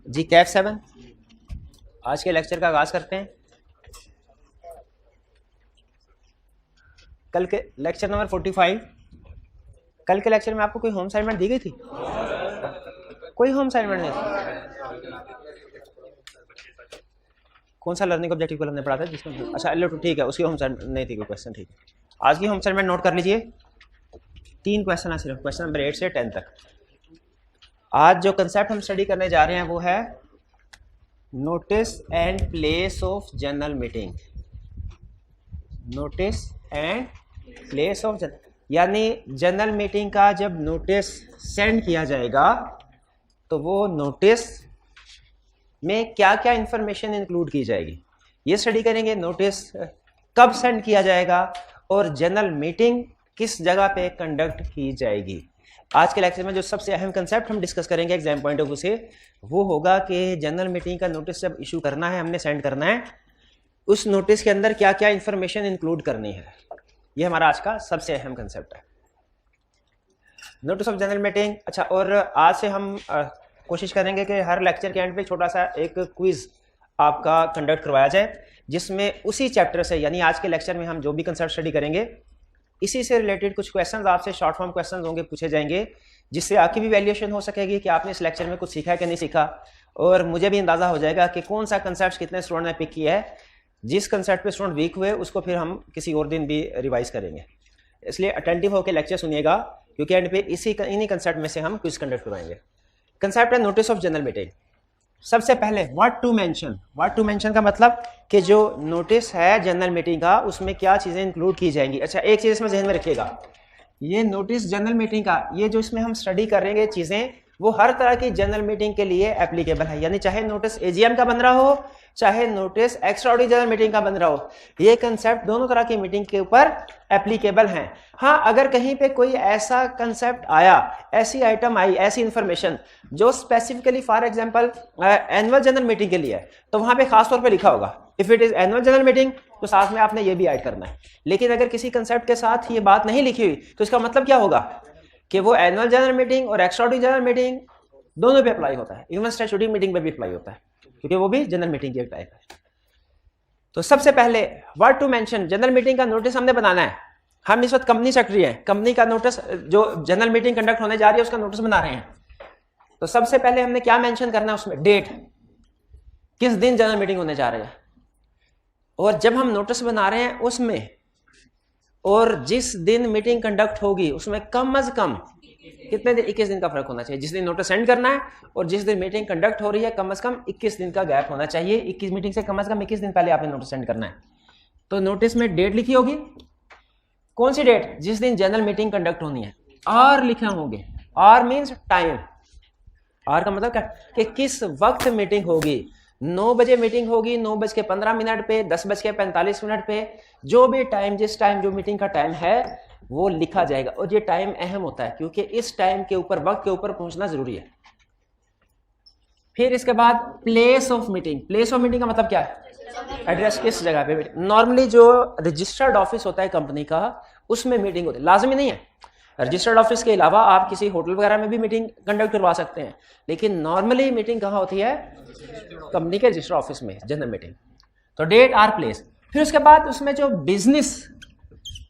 जी कैफ 7 आज के लेक्चर का आगाज करते हैं। कल के लेक्चर नंबर 45। कल के लेक्चर में आपको कोई होम असाइनमेंट दी गई थी? कोई होम असाइनमेंट नहीं थी। कौन सा लर्निंग ऑब्जेक्टिव कल हमने पढ़ा था जिसमें? अच्छा लो ठीक है, उसकी होम असाइनमेंट नहीं थी कोई क्वेश्चन। ठीक है, आज की होम असाइनमेंट नोट कर लीजिए। 3 क्वेश्चन है सिर्फ, क्वेश्चन नंबर 8 से 10 तक। आज जो कंसेप्ट हम स्टडी करने जा रहे हैं वो है notice and place of general meeting. Notice and place of यानी जनरल मीटिंग का जब नोटिस सेंड किया जाएगा तो वो नोटिस में क्या क्या इंफॉर्मेशन इंक्लूड की जाएगी, ये स्टडी करेंगे। नोटिस कब सेंड किया जाएगा और जनरल मीटिंग किस जगह पे कंडक्ट की जाएगी। आज के लेक्चर में जो सबसे अहम कंसेप्ट हम डिस्कस करेंगे एग्जाम पॉइंट ऑफ व्यू से वो होगा कि जनरल मीटिंग का नोटिस जब इशू करना है, हमने सेंड करना है, उस नोटिस के अंदर क्या क्या इंफॉर्मेशन इंक्लूड करनी है। ये हमारा आज का सबसे अहम कंसेप्ट है, नोटिस ऑफ जनरल मीटिंग। अच्छा, और आज से हम कोशिश करेंगे कि हर लेक्चर के एंड पे छोटा सा एक क्विज आपका कंडक्ट करवाया जाए, जिसमें उसी चैप्टर से यानी आज के लेक्चर में हम जो भी कंसेप्ट स्टडी करेंगे इसी से रिलेटेड कुछ क्वेश्चंस आपसे शॉर्ट फॉर्म क्वेश्चंस होंगे, पूछे जाएंगे, जिससे आपकी भी वैल्यूएशन हो सकेगी कि आपने इस लेक्चर में कुछ सीखा है कि नहीं सीखा, और मुझे भी अंदाजा हो जाएगा कि कौन सा कंसेप्ट कितने स्टूडेंट ने पिक किया है। जिस कंसेप्ट पे स्टूडेंट वीक हुए उसको फिर हम किसी और दिन भी रिवाइज करेंगे, इसलिए अटेंटिव होकर लेक्चर सुनिएगा, क्योंकि एंड पे इन्हीं कंसेप्ट में से हम क्विज कंडक्ट करवाएंगे। कंसेप्ट है नोटिस ऑफ जनरल मीटिंग। सबसे पहले व्हाट टू मेंशन का मतलब कि जो नोटिस है जनरल मीटिंग का उसमें क्या चीजें इंक्लूड की जाएंगी। अच्छा, एक चीज इसमें ध्यान में रखिएगा, ये नोटिस जनरल मीटिंग का, ये जो इसमें हम स्टडी करेंगे चीजें, वो हर तरह की जनरल मीटिंग के लिए एप्लीकेबल है। यानी चाहे नोटिस एजीएम का बन रहा हो, चाहे नोटिस एक्स्ट्राऑर्डिनरी जनरल मीटिंग का बन रहा हो, ये कंसेप्ट दोनों तरह की मीटिंग के ऊपर एप्लीकेबल हैं। हाँ, अगर कहीं पे कोई ऐसा कंसेप्ट आया, ऐसी आइटम आई, ऐसी इंफॉर्मेशन जो specifically for example annual general meeting के लिए है, तो वहां पे खास तौर पे लिखा होगा if it is annual general meeting, तो साथ में आपने ये भी ऐड करना है। लेकिन अगर किसी कंसेप्ट के साथ ये बात नहीं लिखी हुई तो इसका मतलब क्या होगा कि वो एनुअल जनरल मीटिंग और एक्स्ट्राऑर्डिनरी जनरल मीटिंग दोनों पे अप्लाई होता है, इवन स्टैट्यूटरी मीटिंग पे भी अप्लाई होता है, क्योंकि वो भी जनरल मीटिंग की एक टाइप है। तो सबसे पहले what to mention, general meeting का नोटिस हमने बनाना है। हम इस वक्त कंपनी सेक्रेटरी हैं, कंपनी का नोटिस जो जनरल मीटिंग कंडक्ट होने जा रही है उसका नोटिस बना रहे हैं। तो सबसे पहले हमने क्या मेंशन करना है उसमें? डेट, किस दिन जनरल मीटिंग होने जा रही है, और जब हम नोटिस बना रहे हैं उसमें और जिस दिन मीटिंग कंडक्ट होगी उसमें कम अज कम कितने दिन, 21 दिन का फर्क होना चाहिए। जिस दिन नोटिस सेंड करना है और जिस दिन मीटिंग कंडक्ट हो रही है कम से कम 21 दिन का गैप होना चाहिए। 21 मीटिंग से कम से कम 21 दिन पहले आपने नोटिस सेंड करना है। तो नोटिस में डेट लिखी होगी, कौन सी डेट? जिस दिन जनरल मीटिंग कंडक्ट होनी है। आर लिखे होंगे, आर मीन्स टाइम। आर का मतलब क्या कि किस वक्त मीटिंग होगी। 9 बजे मीटिंग होगी, 9:15 पे, 10:45 पे, जो भी टाइम, जिस टाइम जो मीटिंग का टाइम है वो लिखा जाएगा। और ये टाइम अहम होता है क्योंकि इस टाइम के ऊपर, वक्त के ऊपर पहुंचना जरूरी है। फिर इसके बाद place of meeting. Place of meeting का मतलब क्या है? एड्रेस, किस जगह पे मीटिंग। नॉर्मली जो रजिस्टर्ड ऑफिस होता है कंपनी का उसमें मीटिंग होती है, लाजमी नहीं है। रजिस्टर्ड ऑफिस के अलावा आप किसी होटल वगैरह में भी मीटिंग कंडक्ट करवा सकते हैं, लेकिन नॉर्मली मीटिंग कहाँ होती है? कंपनी के रजिस्टर्ड ऑफिस में, जनरल मीटिंग। तो डेट, आर, प्लेस। फिर उसके बाद उसमें जो बिजनेस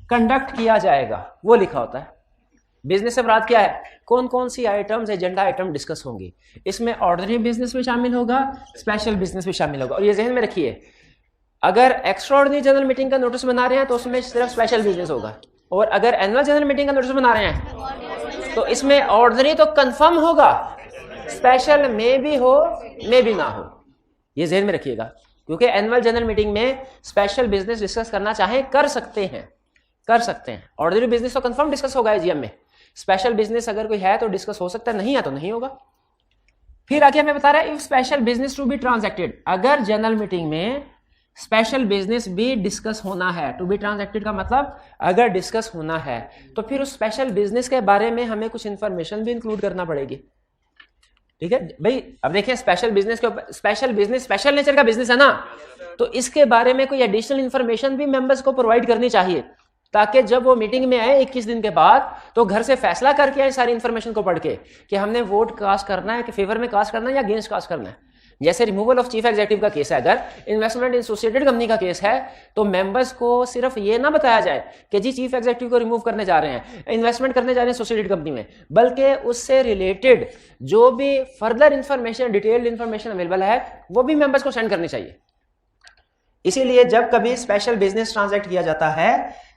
कंडक्ट किया जाएगा वो लिखा होता है। बिजनेस से मुराद क्या है? कौन कौन सी आइटम्स, एजेंडा आइटम डिस्कस होंगी। इसमें ऑर्डिनरी बिजनेस भी शामिल होगा, स्पेशल बिजनेस भी शामिल होगा। और ये ज़हन में रखिए, अगर एक्स्ट्राऑर्डिनरी जनरल मीटिंग का नोटिस बना रहे हैं तो उसमें सिर्फ स्पेशल बिजनेस होगा, और अगर एनुअल जनरल मीटिंग का नोटिस बना रहे हैं तो इसमें ऑर्डिनरी तो कंफर्म होगा, स्पेशल में भी हो, में भी ना हो। ये ज़हन में रखिएगा, क्योंकि एनुअल जनरल मीटिंग में स्पेशल बिजनेस डिस्कस करना चाहे कर सकते हैं। ऑर्डिनरी बिजनेस तो कंफर्म डिस्कस होगा एजीएम में, स्पेशल बिजनेस अगर कोई है तो डिस्कस हो सकता है, नहीं है तो नहीं होगा। फिर आगे हमें बता रहा है if special business to be transacted, अगर जनरल मीटिंग में स्पेशल बिजनेस भी डिस्कस होना है, टू बी ट्रांजैक्टेड का मतलब अगर डिस्कस होना है तो फिर उस स्पेशल बिजनेस के बारे में हमें कुछ इंफॉर्मेशन भी इंक्लूड करना पड़ेगी। ठीक है भाई, अब देखिए स्पेशल बिजनेस के ऊपर, स्पेशल बिजनेस स्पेशल नेचर का बिजनेस है ना, तो इसके बारे में कोई एडिशनल इंफॉर्मेशन भी मेंबर्स को प्रोवाइड करनी चाहिए। ताकि जब वो मीटिंग में आए 21 दिन के बाद तो घर से फैसला करके आए सारी इंफॉर्मेशन को पढ़ के कि हमने वोट कास्ट करना है कि फेवर में कास्ट करना है या अगेंस्ट कास्ट करना है। जैसे रिमूवल ऑफ चीफ एग्जीक्यूटिव का केस है, अगर इन्वेस्टमेंट एसोसिएटेड कंपनी का केस है तो मेंबर्स को सिर्फ ये ना बताया जाए कि जी चीफ एग्जीक्यूटिव को रिमूव करने जा रहे हैं, इन्वेस्टमेंट करने जा रहे हैं एसोसिएटेड कंपनी में, बल्कि उससे रिलेटेड जो भी further information, detailed information available है वो भी मेंबर्स को सेंड करनी चाहिए। इसीलिए जब कभी स्पेशल बिजनेस ट्रांजैक्ट किया जाता है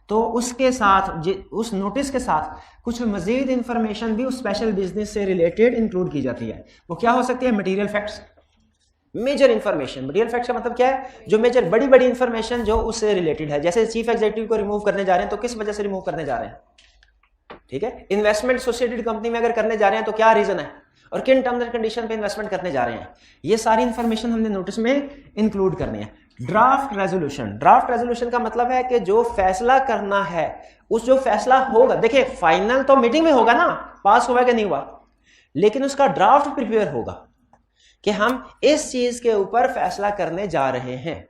तो उसके साथ, उस नोटिस के साथ कुछ मजीद इंफॉर्मेशन भी उस स्पेशल बिजनेस से रिलेटेड इंक्लूड की जाती है। वो क्या हो सकती है? Material facts, major information. Material facts का मतलब क्या है? जो मेजर बड़ी बड़ी इंफॉर्मेशन जो उससे रिलेटेड है। जैसे चीफ एग्जीक्यूटिव को रिमूव करने जा रहे हैं तो किस वजह से रिमूव करने जा रहे हैं, ठीक है। इन्वेस्टमेंट एसोसिएटेड कंपनी में अगर करने जा रहे हैं तो क्या रीजन है और किन टर्म्स एंड कंडीशन पे इन्वेस्टमेंट करने जा रहे हैं, ये सारी इंफॉर्मेशन हमने नोटिस में इंक्लूड करनी है। ड्राफ्ट रेजोल्यूशन, ड्राफ्ट रेजोल्यूशन का मतलब है कि जो फैसला करना है, उस जो फैसला होगा, देखिए फाइनल तो मीटिंग में होगा ना, पास हुआ कि नहीं हुआ, लेकिन उसका ड्राफ्ट प्रिपेयर होगा कि हम इस चीज के ऊपर फैसला करने जा रहे हैं,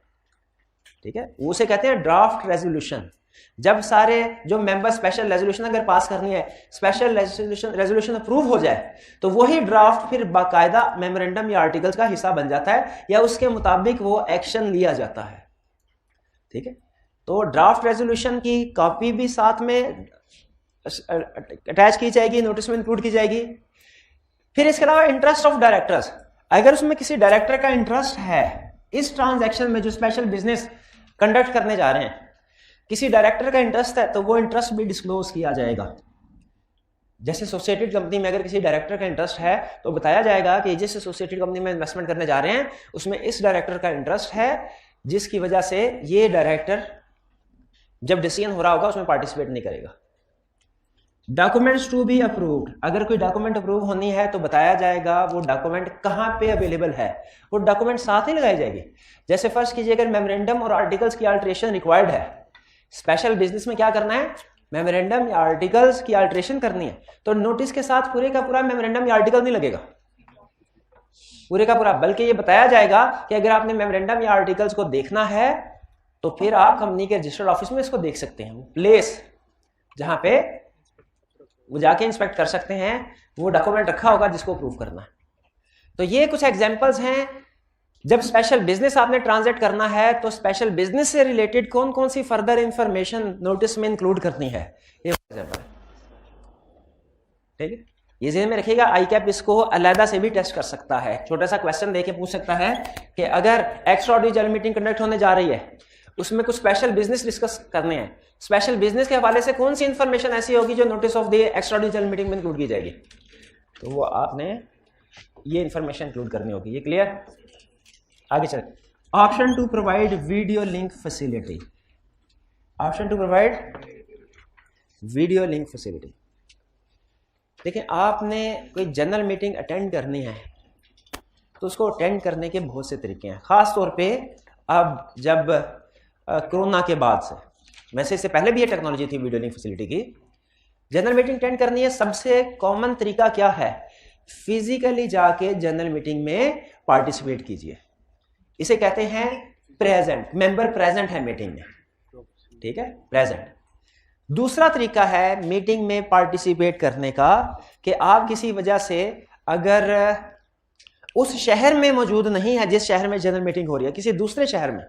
ठीक है। उसे कहते हैं ड्राफ्ट रेजोल्यूशन। जब सारे जो मेंबर स्पेशल रेजोल्यूशन अगर पास करनी है, स्पेशल रेजोल्यूशन अप्रूव हो जाए तो वही ड्राफ्ट फिर बाकायदा मेमोरेंडम या आर्टिकल्स का हिस्सा बन जाता है या उसके मुताबिक वो एक्शन लिया जाता है, ठीक है। तो ड्राफ्ट रेजोल्यूशन की कॉपी भी साथ में अटैच की जाएगी, नोटिस में इंक्लूड की जाएगी। फिर इसके अलावा इंटरेस्ट ऑफ डायरेक्टर्स, अगर उसमें किसी डायरेक्टर का इंटरेस्ट है इस ट्रांजैक्शन में जो स्पेशल बिजनेस कंडक्ट करने जा रहे हैं, किसी डायरेक्टर का इंटरेस्ट है तो वो इंटरेस्ट भी डिस्क्लोज किया जाएगा। जैसे एसोसिएटेड कंपनी में अगर किसी डायरेक्टर का इंटरेस्ट है तो बताया जाएगा कि जिस एसोसिएटेड कंपनी में इन्वेस्टमेंट करने जा रहे हैं उसमें इस डायरेक्टर का इंटरेस्ट है, जिसकी वजह से ये डायरेक्टर जब डिसीजन हो रहा होगा उसमें पार्टिसिपेट नहीं करेगा। डॉक्यूमेंट्स टू बी अप्रूव्ड, अगर कोई डॉक्यूमेंट अप्रूव होनी है तो बताया जाएगा वो डॉक्यूमेंट कहां पे अवेलेबल है, वो डॉक्यूमेंट साथ ही लगाई जाएगी। जैसे फर्स्ट कीजिए अगर मेमोरेंडम और आर्टिकल्स की अल्टरेशन रिक्वायर्ड है, स्पेशल बिजनेस में क्या करना है, मेमोरेंडम या आर्टिकल्स की अल्टरेशन करनी है, तो नोटिस के साथ पूरे का पूरा मेमोरेंडम या आर्टिकल नहीं लगेगा पूरे का पूरा, बल्कि ये बताया जाएगा कि अगर आपने मेमोरेंडम या आर्टिकल्स को देखना है तो फिर आप कंपनी के रजिस्टर्ड ऑफिस में इसको देख सकते हैं, प्लेस जहां पे वो जाके इंस्पेक्ट कर सकते हैं, वो डॉक्यूमेंट रखा होगा जिसको अप्रूव करना है। तो ये कुछ एग्जांपल्स हैं जब स्पेशल बिजनेस आपने ट्रांजैक्ट करना है तो स्पेशल बिजनेस से रिलेटेड कौन कौन सी फर्दर इंफॉर्मेशन नोटिस में इंक्लूड करनी है, ये एग्जांपल, ठीक है। ये ज़हन में रखिएगा, आई कैप इसको अलहदा से भी टेस्ट कर सकता है, छोटा सा क्वेश्चन देके पूछ सकता है कि अगर एक्स्ट्राऑर्डिनरी जनरल मीटिंग कंडक्ट होने जा रही है, उसमें कुछ स्पेशल बिजनेस डिस्कस करने हैं, स्पेशल बिजनेस के हवाले से कौन सी इंफॉर्मेशन ऐसी होगी जो notice of the extraordinary general meeting में इंक्लूड की जाएगी, तो वो आपने ये इंफॉर्मेशन इंक्लूड करनी होगी। ये क्लियर? आगे चल, option to provide video link facility, option to provide video link facility. देखिए आपने कोई जनरल मीटिंग अटेंड करनी है तो उसको अटेंड करने के बहुत से तरीके हैं, खास तौर पे अब जब कोरोना के बाद से, वैसे इससे पहले भी ये टेक्नोलॉजी थी वीडियो लिंक फैसिलिटी की। जनरल मीटिंग अटेंड करनी है, सबसे कॉमन तरीका क्या है, फिजिकली जाके जनरल मीटिंग में पार्टिसिपेट कीजिए, इसे कहते हैं प्रेजेंट, मेंबर प्रेजेंट है मीटिंग में, ठीक है, प्रेजेंट। दूसरा तरीका है मीटिंग में पार्टिसिपेट करने का कि आप किसी वजह से अगर उस शहर में मौजूद नहीं है जिस शहर में जनरल मीटिंग हो रही है, किसी दूसरे शहर में,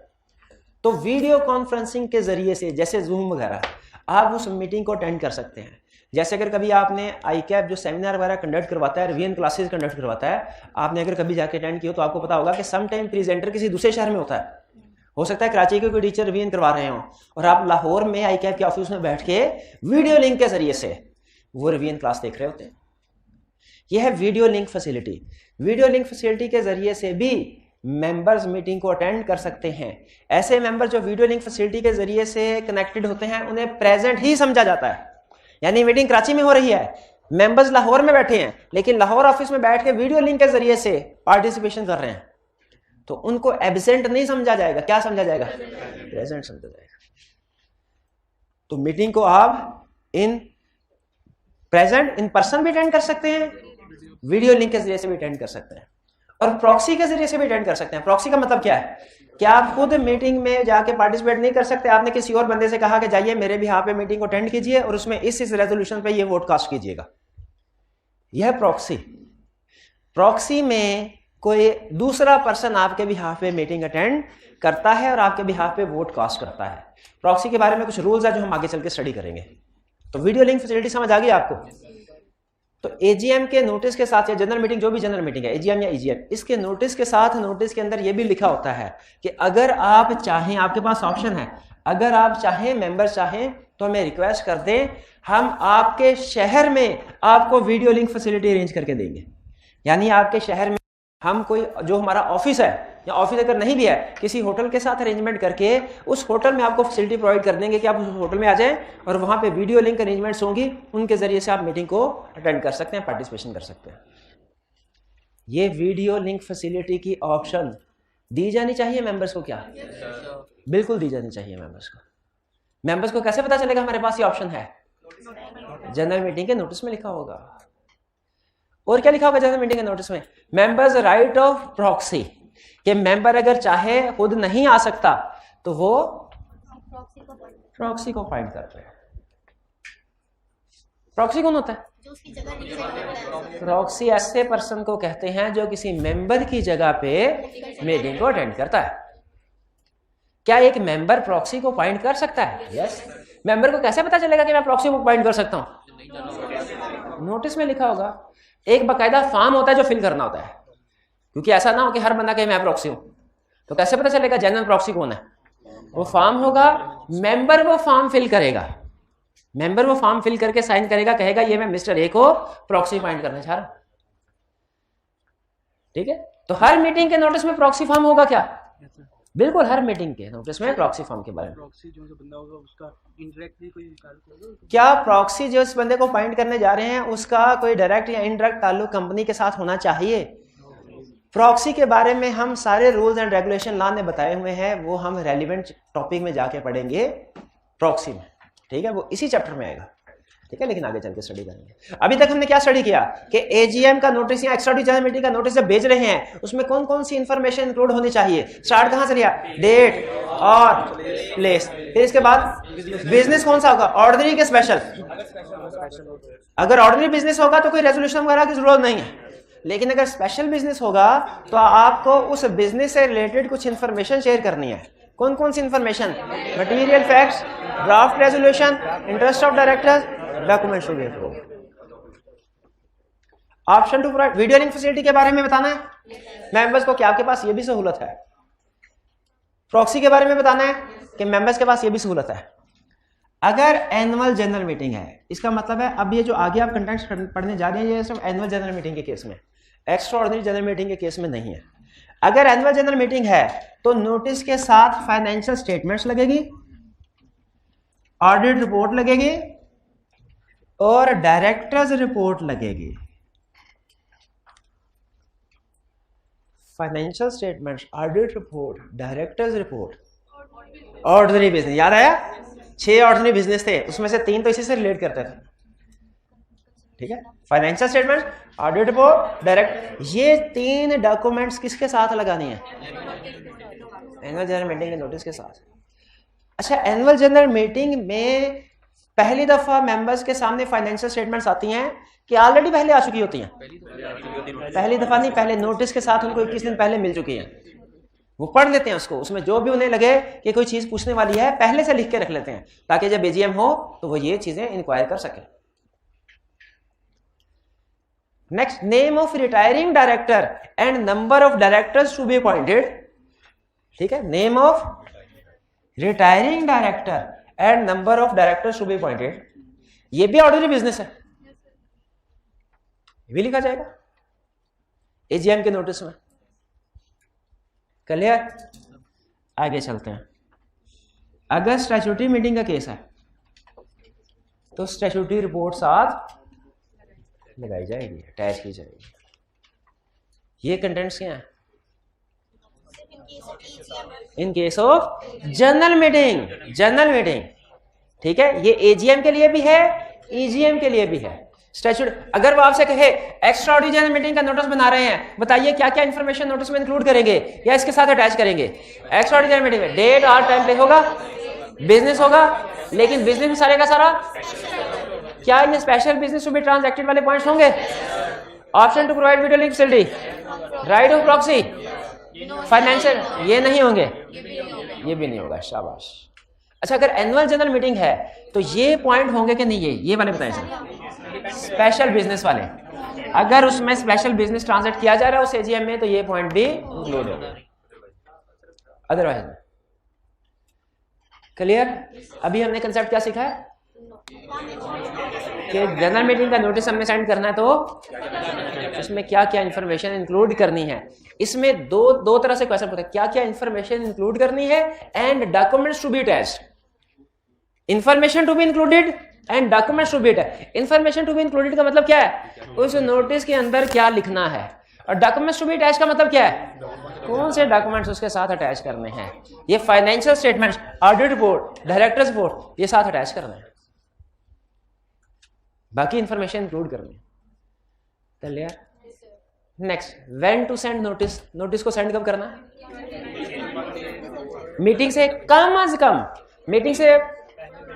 तो वीडियो कॉन्फ्रेंसिंग के जरिए से जैसे जूम वगैरह आप उस मीटिंग को अटेंड कर सकते हैं। जैसे अगर कभी आपने आई कैप जो सेमिनार वगैरह कंडक्ट करवाता है, रिवीजन क्लासेस कंडक्ट करवाता है, आपने अगर कभी जाके अटेंड किया तो आपको पता होगा कि सम टाइम प्रेजेंटर किसी दूसरे शहर में होता है, हो सकता है कराची के कोई टीचर रिवीजन करवा रहे हो और आप लाहौर में आई कैप के ऑफिस में बैठ के वीडियो लिंक के जरिए से वो रिवीजन क्लास देख रहे होते हैं। यह है video link facility. Video link facility के जरिए से भी मेंबर्स मीटिंग को अटेंड कर सकते हैं। ऐसे मेंबर जो वीडियो लिंक फैसिलिटी के जरिए से कनेक्टेड होते हैं उन्हें प्रेजेंट ही समझा जाता है, यानी मीटिंग कराची में हो रही है, मेंबर्स लाहौर में बैठे हैं लेकिन लाहौर ऑफिस में बैठ के वीडियो लिंक के जरिए से पार्टिसिपेशन कर रहे हैं, तो उनको एब्सेंट नहीं समझा जाएगा, क्या समझा जाएगा, प्रेजेंट समझा जाएगा। तो मीटिंग को आप इन प्रेजेंट इन पर्सन भी अटेंड कर सकते हैं, वीडियो लिंक के जरिए से भी अटेंड कर सकते हैं। और प्रॉक्सी के जरिए से भी अटेंड कर सकते हैं। प्रॉक्सी का मतलब क्या है कि आप खुद मीटिंग में जाके पार्टिसिपेट नहीं कर सकते, आपने किसी और बंदे से कहा कि जाइए मेरे भी यहाँ पे मीटिंग को अटेंड कीजिए और उसमें इस रेजोल्यूशन पे ये वोट कास्ट कीजिएगा। यह प्रॉक्सी। प्रॉक्सी में कोई दूसरा पर्सन आपके बिहाफ पे मीटिंग अटेंड करता है और आपके बिहाफ पे वोट कास्ट करता है। प्रॉक्सी के बारे में कुछ रूल्स है जो हम आगे चल के स्टडी करेंगे। तो वीडियो लिंक फैसिलिटी समझ आ गई आपको? तो एजीएम के नोटिस के साथ, या जनरल मीटिंग, जो भी जनरल मीटिंग है, एजीएम या ईजीएम, इसके नोटिस के साथ नोटिस के अंदर यह भी लिखा होता है कि अगर आप चाहें, आपके पास ऑप्शन है, अगर आप चाहें, मेंबर चाहें तो हमें रिक्वेस्ट कर दें, हम आपके शहर में आपको वीडियो लिंक फैसिलिटी अरेंज करके देंगे। यानी आपके शहर में हम कोई, जो हमारा ऑफिस है, या ऑफिस अगर नहीं भी है, किसी होटल के साथ अरेंजमेंट करके उस होटल में आपको फैसिलिटी प्रोवाइड कर देंगे कि आप उस होटल में आ जाएं और वहां पे वीडियो लिंक अरेंजमेंट्स होंगी, उनके जरिए से आप मीटिंग को अटेंड कर सकते हैं, पार्टिसिपेशन कर सकते हैं। ये वीडियो लिंक फैसिलिटी की ऑप्शन दी जानी चाहिए मेंबर्स को। क्या? बिल्कुल दी जानी चाहिए मेंबर्स को। मेंबर्स को कैसे पता चलेगा हमारे पास ये ऑप्शन है? जनरल मीटिंग के नोटिस में लिखा होगा। और क्या लिखा होगा जनरल मीटिंग के नोटिस में? मेंबर्स राइट ऑफ प्रॉक्सी, कि मेंबर अगर चाहे खुद नहीं आ सकता तो वो प्रॉक्सी को फाइंड कर रहे हैं। प्रॉक्सी कौन होता है? प्रॉक्सी ऐसे पर्सन को कहते हैं जो किसी मेंबर की जगह पे मीटिंग को अटेंड करता है। क्या एक मेंबर प्रॉक्सी को फाइंड कर सकता है? यस। मेंबर को कैसे पता चलेगा कि मैं प्रॉक्सी को फाइंड कर सकता हूं? नोटिस में लिखा होगा। एक बकायदा फॉर्म होता है जो फिल करना होता है, क्योंकि ऐसा ना हो कि हर बंदा कहे मैं प्रॉक्सी हूं। तो कैसे पता चलेगा जनरल प्रॉक्सी कौन है? वो फॉर्म होगा, मेंबर वो फॉर्म फिल करेगा, मेंबर वो फॉर्म फिल करके साइन करेगा, कहेगा ये मैं मिस्टर ए को प्रॉक्सी फाइंड करना चाह रहा हूं। ठीक है? तो हर मीटिंग के नोटिस में प्रॉक्सी फॉर्म होगा क्या? बिल्कुल, हर मीटिंग के नोटिस में प्रॉक्सी फॉर्म के बारे में। प्रॉक्सी जो बंदा होगा उसका इनडायरेक्टली कोई क्या प्रॉक्सी जो इस बंदे को फाइंड करने जा रहे हैं उसका कोई डायरेक्ट या इनडायरेक्ट ताल्लुक कंपनी के साथ होना चाहिए? प्रॉक्सी के बारे में हम सारे रूल्स एंड रेगुलेशन लॉ ने बताए हुए हैं, वो हम रेलिवेंट टॉपिक में जाके पढ़ेंगे प्रॉक्सी में। ठीक है? वो इसी चैप्टर में आएगा। ठीक है? लेकिन आगे चल के स्टडी करेंगे। अभी तक हमने क्या स्टडी किया कि एजीएम का नोटिस या एक्स्ट्राऑर्डिनरी जनरल मीटिंग का नोटिस जब भेज रहे हैं उसमें कौन कौन सी इंफॉर्मेशन इंक्लूड होनी चाहिए। स्टार्ट कहां से लिया? डेट और प्लेस। फिर इसके बाद बिजनेस कौन सा होगा, ऑर्डिनरी के स्पेशल। अगर ऑर्डिनरी बिजनेस होगा तो कोई रेजोल्यूशन वगैरह की जरूरत नहीं है, लेकिन अगर स्पेशल बिजनेस होगा तो आपको उस बिजनेस से रिलेटेड कुछ इंफॉर्मेशन शेयर करनी है। कौन कौन सी information? Material facts, draft resolution, interest of directors, document should be approved. Option to provide video link facility के बारे में बताना है मेंबर्स को कि आपके पास ये भी सहूलत है। प्रॉक्सी के बारे में बताना है कि मेंबर्स के पास ये भी सहूलत है। अगर एनुअल जनरल मीटिंग है, इसका मतलब है अब ये जो आगे आप कंटेंट्स पढ़ने जा रहे हैं ये सिर्फ एनुअल जनरल मीटिंग के केस में, एक्स्ट्रा ऑर्डिनरी जनरल मीटिंग के केस में नहीं है। अगर एनुअल जनरल मीटिंग है तो नोटिस के साथ फाइनेंशियल स्टेटमेंट्स लगेगी, ऑडिट रिपोर्ट लगेगी और डायरेक्टर्स रिपोर्ट लगेगी। Financial statements, audit report, directors report, ordinary business. याद आया? 6 ऑर्डिनरी बिजनेस थे, उसमें से 3 तो इसी से रिलेट करते थे। ठीक है? Financial statement, audit report, direct, ये 3 डॉक्यूमेंट्स किसके साथ लगानी है? एनुअल जनरल मीटिंग के नोटिस के साथ। अच्छा, एनुअल जनरल मीटिंग में पहली दफा मेंबर्स के सामने फाइनेंशियल स्टेटमेंट्स आती हैं कि ऑलरेडी पहले आ चुकी होती हैं? पहली दफा नहीं, पहले नोटिस के साथ उनको 21 दिन पहले मिल चुकी है। वो पढ़ लेते हैं उसको, उसमें जो भी उन्हें लगे कि कोई चीज पूछने वाली है पहले से लिख के रख लेते हैं ताकि जब एजीएम हो तो वो ये चीजें इंक्वायर कर सके। Next, name of retiring director and number of directors to be appointed. ठीक है? Name of retiring director and number of directors to be appointed, ये भी ऑर्डिनरी बिजनेस है, ये भी लिखा जाएगा एजीएम के नोटिस में। क्लियर? आगे चलते हैं। अगर स्टैट्यूटरी मीटिंग का केस है तो स्टैट्यूटरी रिपोर्ट साथ लगाई जाएगी, अटैच की जाएगी। ये कंटेंट्स क्या हैं? In case of general meeting, general meeting. ठीक है? ये एजीएम के लिए भी है, ईजीएम के लिए भी है। स्टैट्यूट, अगर वो आपसे कहे एक्स्ट्रा ऑर्डिनरी मीटिंग का नोटिस बना रहे हैं, बताइए क्या क्या इंफॉर्मेशन नोटिस में इंक्लूड करेंगे या इसके साथ अटैच करेंगे। एक्स्ट्रा ऑर्डिनरी मीटिंग में डेट और टाइम पे होगा, बिजनेस होगा, लेकिन बिजनेस में सारे का सारा क्या ये special business to be transacted वाले पॉइंट्स होंगे। Option to provide video link facility, right of proxy, financial, ये नहीं होंगे, ये भी नहीं होगा। शाबाश। अच्छा, अगर एनुअल जनरल मीटिंग है तो ये पॉइंट होंगे कि नहीं, ये वाले बताएं सर। स्पेशल बिजनेस वाले, अगर उसमें स्पेशल बिजनेस ट्रांजैक्ट किया जा रहा है उस एजीएम में तो ये पॉइंट भी इंक्लूड होगा, अदरवाइज। क्लियर? अभी हमने कंसेप्ट क्या सीखा है कि जनरल मीटिंग का नोटिस हमने सेंड करना है तो उसमें क्या क्या इंफॉर्मेशन इंक्लूड करनी है। इसमें दो तरह से क्वेश्चन पूछते हैं, क्या क्या इंफॉर्मेशन इंक्लूड करनी है and documents to be attached. Information to be included and documents to be attached. Information to be included का मतलब क्या है, उस नोटिस के अंदर क्या लिखना है, और डॉक्यूमेंट्स टू बी अटैच्ड का मतलब क्या है, कौन से डॉक्यूमेंट्स उसके साथ अटैच करने हैं। ये financial statements, audit report, directors report, ये साथ अटैच करना है, बाकी इंफॉर्मेशन इंक्लूड करनी है। Clear? Next, when to send notice. Notice को सेंड कब करना है, मीटिंग से कम अज कम, मीटिंग से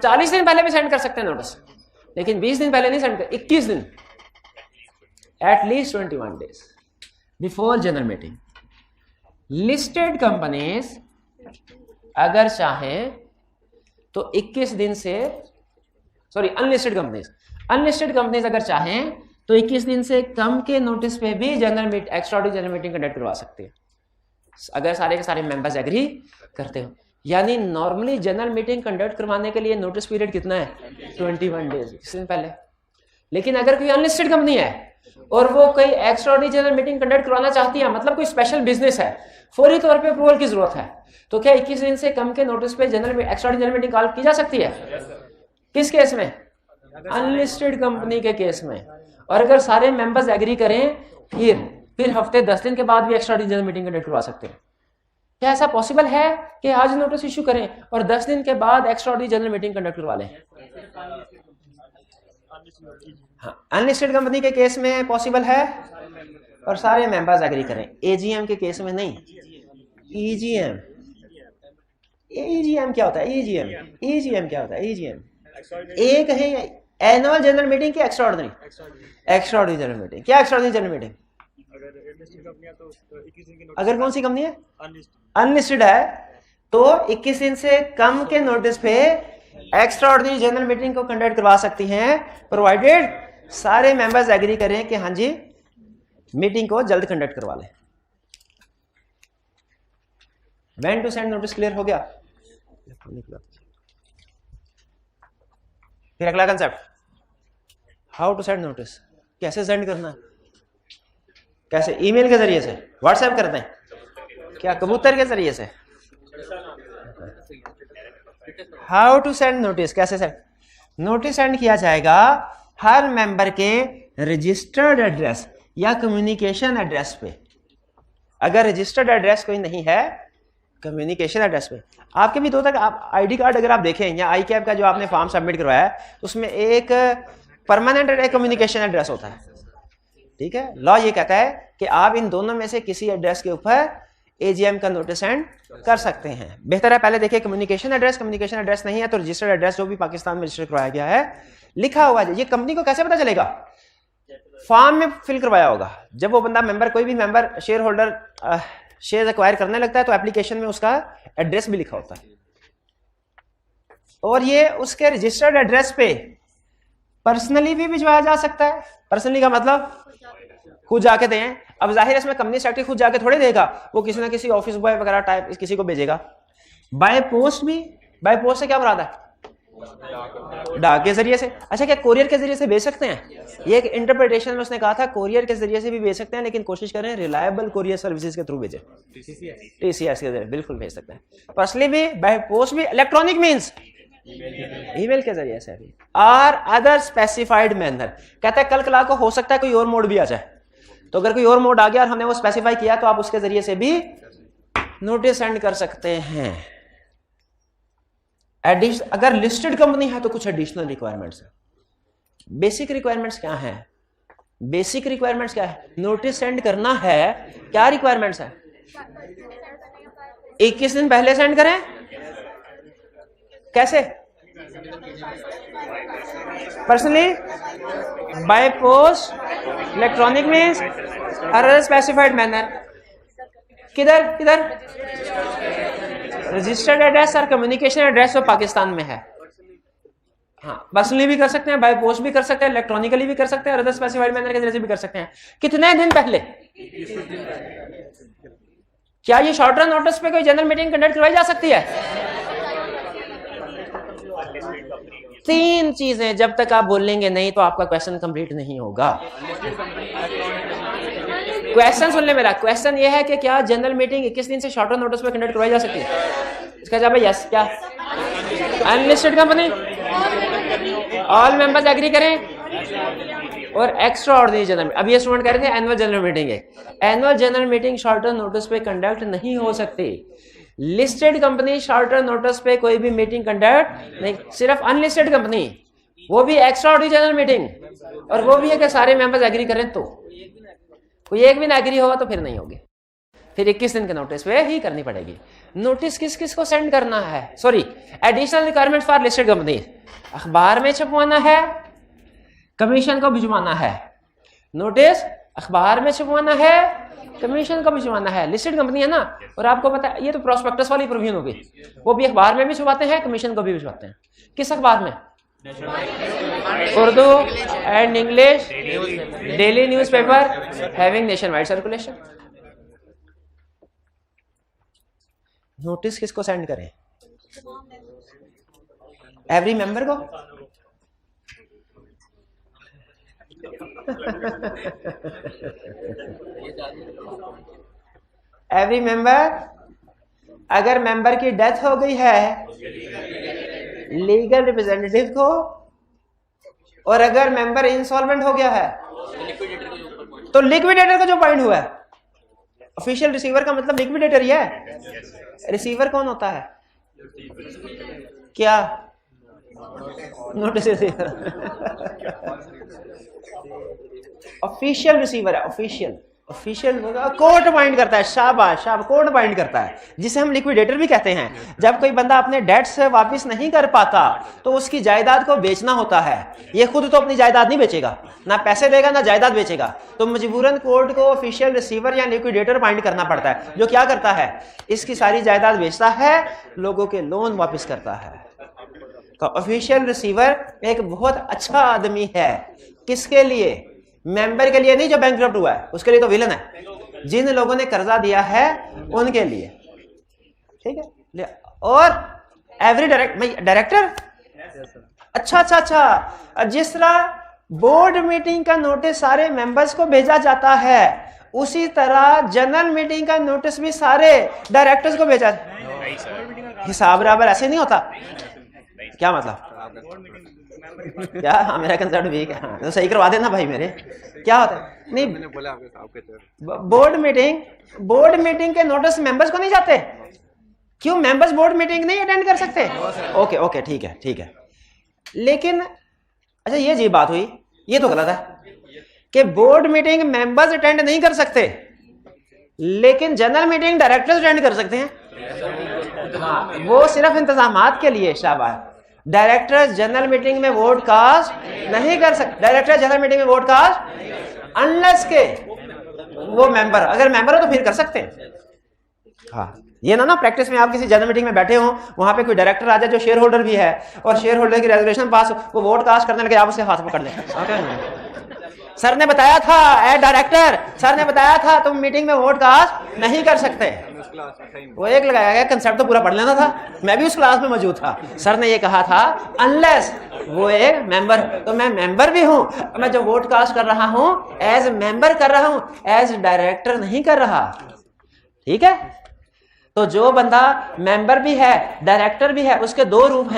40 दिन पहले भी सेंड कर सकते हैं नोटिस, लेकिन 20 दिन पहले नहीं सेंड कर, 21 दिन, at least 21 days before general meeting. Listed companies अगर चाहें तो 21 दिन से, सॉरी अनलिस्टेड कंपनीज अगर चाहें तो 21 दिन से कम के नोटिस पे भी एक्स्ट्राऑर्डिनरी जनरल मीटिंग कंडक्ट करवा सकते हैं, अगर सारे के सारे मेंबर्स एग्री करते हो। यानी नॉर्मली जनरल मीटिंग कंडक्ट करवाने के लिए नोटिस पीरियड कितना है, 21 डेज, इस दिन पहले। लेकिन अगर कोई अनलिस्टेड कंपनी है और वो कोई एक्स्ट्राऑर्डिनरी जनरल मीटिंग कंडक्ट करवाना चाहती है, मतलब कोई स्पेशल बिजनेस है, फौरी तौर पे अप्रूवल की जरूरत है, तो क्या 21 दिन से कम के नोटिस पे एक्स्ट्राऑर्डिनरी जनरल मीटिंग कॉल की जा सकती है? किस केस में? अनलिस्टेड कंपनी के केस में। और अगर सारे मेंबर्स एग्री करें फिर हफ्ते 10 दिन के बाद भी एक्स्ट्राऑर्डिनरी जनरल मीटिंग कंडक्ट करवा सकते हैं। क्या ऐसा पॉसिबल है कि आज नोटिस इशू करें और 10 दिन के बाद एक्स्ट्राऑर्डिनरी जनरल मीटिंग कंडक्ट करवा लें? हाँ, अनलिस्टेड कंपनी के केस में पॉसिबल है और सारे मेंबर्स एग्री करें। एजीएम के केस में नहीं। ईजीएम क्या होता है? ईजीएम क्या होता है? एक है एनुअल जनरल मीटिंग की एक्स्ट्राऑर्डिनरी जनरल मीटिंग। क्या एक्स्ट्राऑर्डिनरी जनरल मीटिंग? अगर कौन सी कंपनी है अनलिस्टेड है तो 21 दिन से कम के नोटिस पे एक्स्ट्राऑर्डिनरी जनरल मीटिंग को कंडक्ट करवा सकती हैं, प्रोवाइडेड सारे मेंबर्स एग्री करें कि हाँ जी मीटिंग को जल्द कंडक्ट करवा लें। When to send notice clear हो गया? फिर अगला concept, how to send notice. कैसे सेंड करना है? कैसे? ईमेल के जरिए से, व्हाट्सएप करते हैं क्या, कबूतर के जरिए से? हाउ टू सेंड नोटिस, कैसे सेंड? नोटिस सेंड किया जाएगा हर मेंबर के रजिस्टर्ड एड्रेस या कम्युनिकेशन एड्रेस पे। अगर रजिस्टर्ड एड्रेस कोई नहीं है, कम्युनिकेशन एड्रेस पे। आपके भी 2 तक आप आईडी कार्ड अगर आप देखें या आई कैब का जो आपने फॉर्म सबमिट करवाया है उसमें एक परमानेंट कम्युनिकेशन एड्रेस होता है, ठीक है। लॉ ये कहता है कि आप इन दोनों में से किसी एड्रेस के ऊपर एजीएम का नोटिस सेंड कर सकते हैं। बेहतर है पहले देखिए कम्युनिकेशन एड्रेस नहीं है तो रजिस्टर्ड एड्रेस जो भी पाकिस्तान में रजिस्टर करवाया गया है लिखा हुआ है। ये कंपनी को कैसे पता चलेगा? फॉर्म में फिल करवाया होगा। जब वो बंदा मेंबर, कोई भी member share holder share acquire करने लगता है तो एप्लीकेशन में उसका एड्रेस भी लिखा होता है और ये उसके रजिस्टर्ड एड्रेस पे पर्सनली भी भिजवाया जा सकता है। पर्सनली का मतलब खुद जाके दें। अब जाहिर है इसमें कंपनी सेक्रेटरी खुद जाके थोड़े देगा, वो किसी ना किसी ऑफिस बॉय वगैरह टाइप किसी को भेजेगा। बाय पोस्ट भी, बाय पोस्ट से क्या मुराद है? डाक के जरिए से। अच्छा, क्या कोरियर के जरिए से भेज सकते हैं? ये एक इंटरप्रिटेशन में उसने कहा था कोरियर के जरिए से भी भेज सकते हैं, लेकिन कोशिश करें रिलायबल कोरियर सर्विसेज के थ्रू भेजें। टीसीएस के जरिए बिल्कुल भेज सकते हैं। पर्सनली भी, बाय पोस्ट भी, इलेक्ट्रॉनिक मीन्स ईमेल के जरिए से भी, और अदर स्पेसिफाइड मैनर। कहता है कल कला को हो सकता है कोई और मोड भी आ जाए, तो अगर कोई और मोड आ गया और हमने वो स्पेसिफाई किया तो आप उसके जरिए से भी नोटिस सेंड कर सकते हैं। अगर लिस्टेड कंपनी है तो कुछ एडिशनल रिक्वायरमेंट्स है। बेसिक रिक्वायरमेंट्स क्या है? बेसिक रिक्वायरमेंट्स क्या है? नोटिस सेंड करना है, क्या रिक्वायरमेंट्स है? 21 दिन पहले सेंड करें? कैसे? Personally, by post, electronic means, other specified manner. किधर किधर? रजिस्टर्ड एड्रेस और कम्युनिकेशन एड्रेस तो पाकिस्तान में है। हाँ, पर्सनली भी कर सकते हैं, बाय पोस्ट भी कर सकते हैं, इलेक्ट्रॉनिकली भी कर सकते हैं, अदर स्पेसिफाइड मैनर के जरिए भी कर सकते हैं। कितने दिन पहले? क्या ये शॉर्ट टर्म नोटिस पे कोई जनरल मीटिंग कंडक्ट करवाई जा सकती है? 3 चीजें जब तक आप बोलेंगे नहीं तो आपका क्वेश्चन कंप्लीट नहीं होगा। क्वेश्चन सुन ले मेरा। क्वेश्चन ये है कि क्या जनरल मीटिंग 21 दिन से शॉर्ट टर्म नोटिस पे कंडक्ट करवाई जा सकती है? इसका जवाब है यस। क्या? Unlisted company, all members agree करें, और एक्स्ट्रा ऑर्डिनरी जनरल। अब ये स्टूडेंट कह रहे थे एनुअल जनरल मीटिंग है। Annual general meeting short term notice पे कंडक्ट नहीं हो सकती। Listed company short term notice पे कोई भी मीटिंग कंडक्ट नहीं, सिर्फ अनलिस्टेड कंपनी, वो भी एक्स्ट्रा ऑर्डिनरी जनरल मीटिंग, और वो भी है कि सारे मेंबर्स एग्री करें। तो कोई एक भी ना एग्री होगा तो फिर नहीं होगी, फिर 21 दिन के नोटिस पे ही करनी पड़ेगी। नोटिस किस किस को सेंड करना है? Sorry, additional requirement for listed company, अखबार में छपवाना है, कमीशन को भिजवाना है। नोटिस अखबार में छपवाना है, कमीशन को भिजवाना है। लिस्टेड कंपनी है ना, और आपको पता है ये तो प्रोस्पेक्टस वाली प्रोविजन होगी, वो भी अखबार में भी छपवाते हैं, कमीशन को भी भिजवाते हैं। किस अखबार में? Urdu and English daily newspaper having nation wide circulation. Notice किसको सेंड करें? एवरी मेंबर को? Every member. अगर मेंबर की डेथ हो गई है लीगल रिप्रेजेंटेटिव को, और अगर मेंबर इंसॉल्वेंट हो गया है तो लिक्विडेटर को जो पॉइंट हुआ है। ऑफिशियल रिसीवर का मतलब लिक्विडेटर ही है। रिसीवर कौन होता है? क्या? Notice receiver. ऑफिशियल रिसीवर है। ऑफिशियल कोर्ट अपॉइंट करता है। शाबाश, कोर्ट अपॉइंट करता है, जिसे हम लिक्विडेटर भी कहते हैं। जब कोई बंदा अपने डेट्स वापस नहीं कर पाता तो उसकी जायदाद को बेचना होता है। ये खुद तो अपनी जायदाद नहीं बेचेगा, ना पैसे देगा ना जायदाद बेचेगा, तो मजबूरन कोर्ट को ऑफिशियल रिसीवर या लिक्विडेटर अपॉइंट करना पड़ता है, जो क्या करता है? इसकी सारी जायदाद बेचता है, लोगों के लोन वापस करता है। तो ऑफिशियल रिसीवर एक बहुत अच्छा आदमी है। किसके लिए? मेंबर के लिए नहीं जो बैंकरप्ट हुआ है, उसके लिए तो विलन है। जिन लोगों ने कर्जा दिया है उनके लिए, ठीक है। और एवरी डायरेक्टर। अच्छा, जिस तरह बोर्ड मीटिंग का नोटिस सारे मेंबर्स को भेजा जाता है, उसी तरह जनरल मीटिंग का नोटिस भी सारे डायरेक्टर्स को भेजा। हिसाब बराबर ऐसे नहीं होता। क्या मतलब? क्या? हाँ, मेरा कंसर्ट वीक है। हाँ, तो सही करवा देना भाई मेरे। क्या होता है? नहीं, मैंने बोला बोर्ड मीटिंग के नोटिस मेंबर्स को नहीं जाते। क्यों? मेंबर्स बोर्ड मीटिंग नहीं अटेंड कर सकते? ओके, ठीक है। लेकिन अच्छा, ये जी बात हुई, ये तो गलत है कि बोर्ड मीटिंग मेंबर्स अटेंड नहीं कर सकते, लेकिन जनरल मीटिंग डायरेक्टर्स अटेंड कर सकते हैं। हाँ, वो सिर्फ इंतजामात के लिए। शाबाश। डायरेक्टर्स जनरल मीटिंग में वोट कास्ट नहीं कर सकते। डायरेक्टर जनरल मीटिंग में वोट कास्ट अनलेस के वो मेंबर, अगर मेंबर हो तो फिर कर सकते हैं। हाँ, ये ना प्रैक्टिस में आप किसी जनरल मीटिंग में बैठे हो, वहां पे कोई डायरेक्टर आ जाए जो शेयर होल्डर भी है, और शेयर होल्डर की रेजोल्यूशन पास, वो वोट कास्ट करने लगे, आप उसके हाथ पकड़ लें। सर ने बताया था, ए डायरेक्टर, सर ने बताया था तुम मीटिंग में वोट कास्ट नहीं कर सकते। वो एक लगाया गया, कंसेप्ट तो पूरा पढ़ लेना था। मैं भी उस क्लास में मौजूद था। सर ने ये कहा था अनलेस वो एक मेंबर, तो मैं मेंबर भी हूं, मैं जो वोट कास्ट कर रहा हूं एज मेंबर कर रहा हूं, एज डायरेक्टर नहीं कर रहा। ठीक है। तो जो बंदा मेंबर भी है डायरेक्टर भी है, उसके दो रूप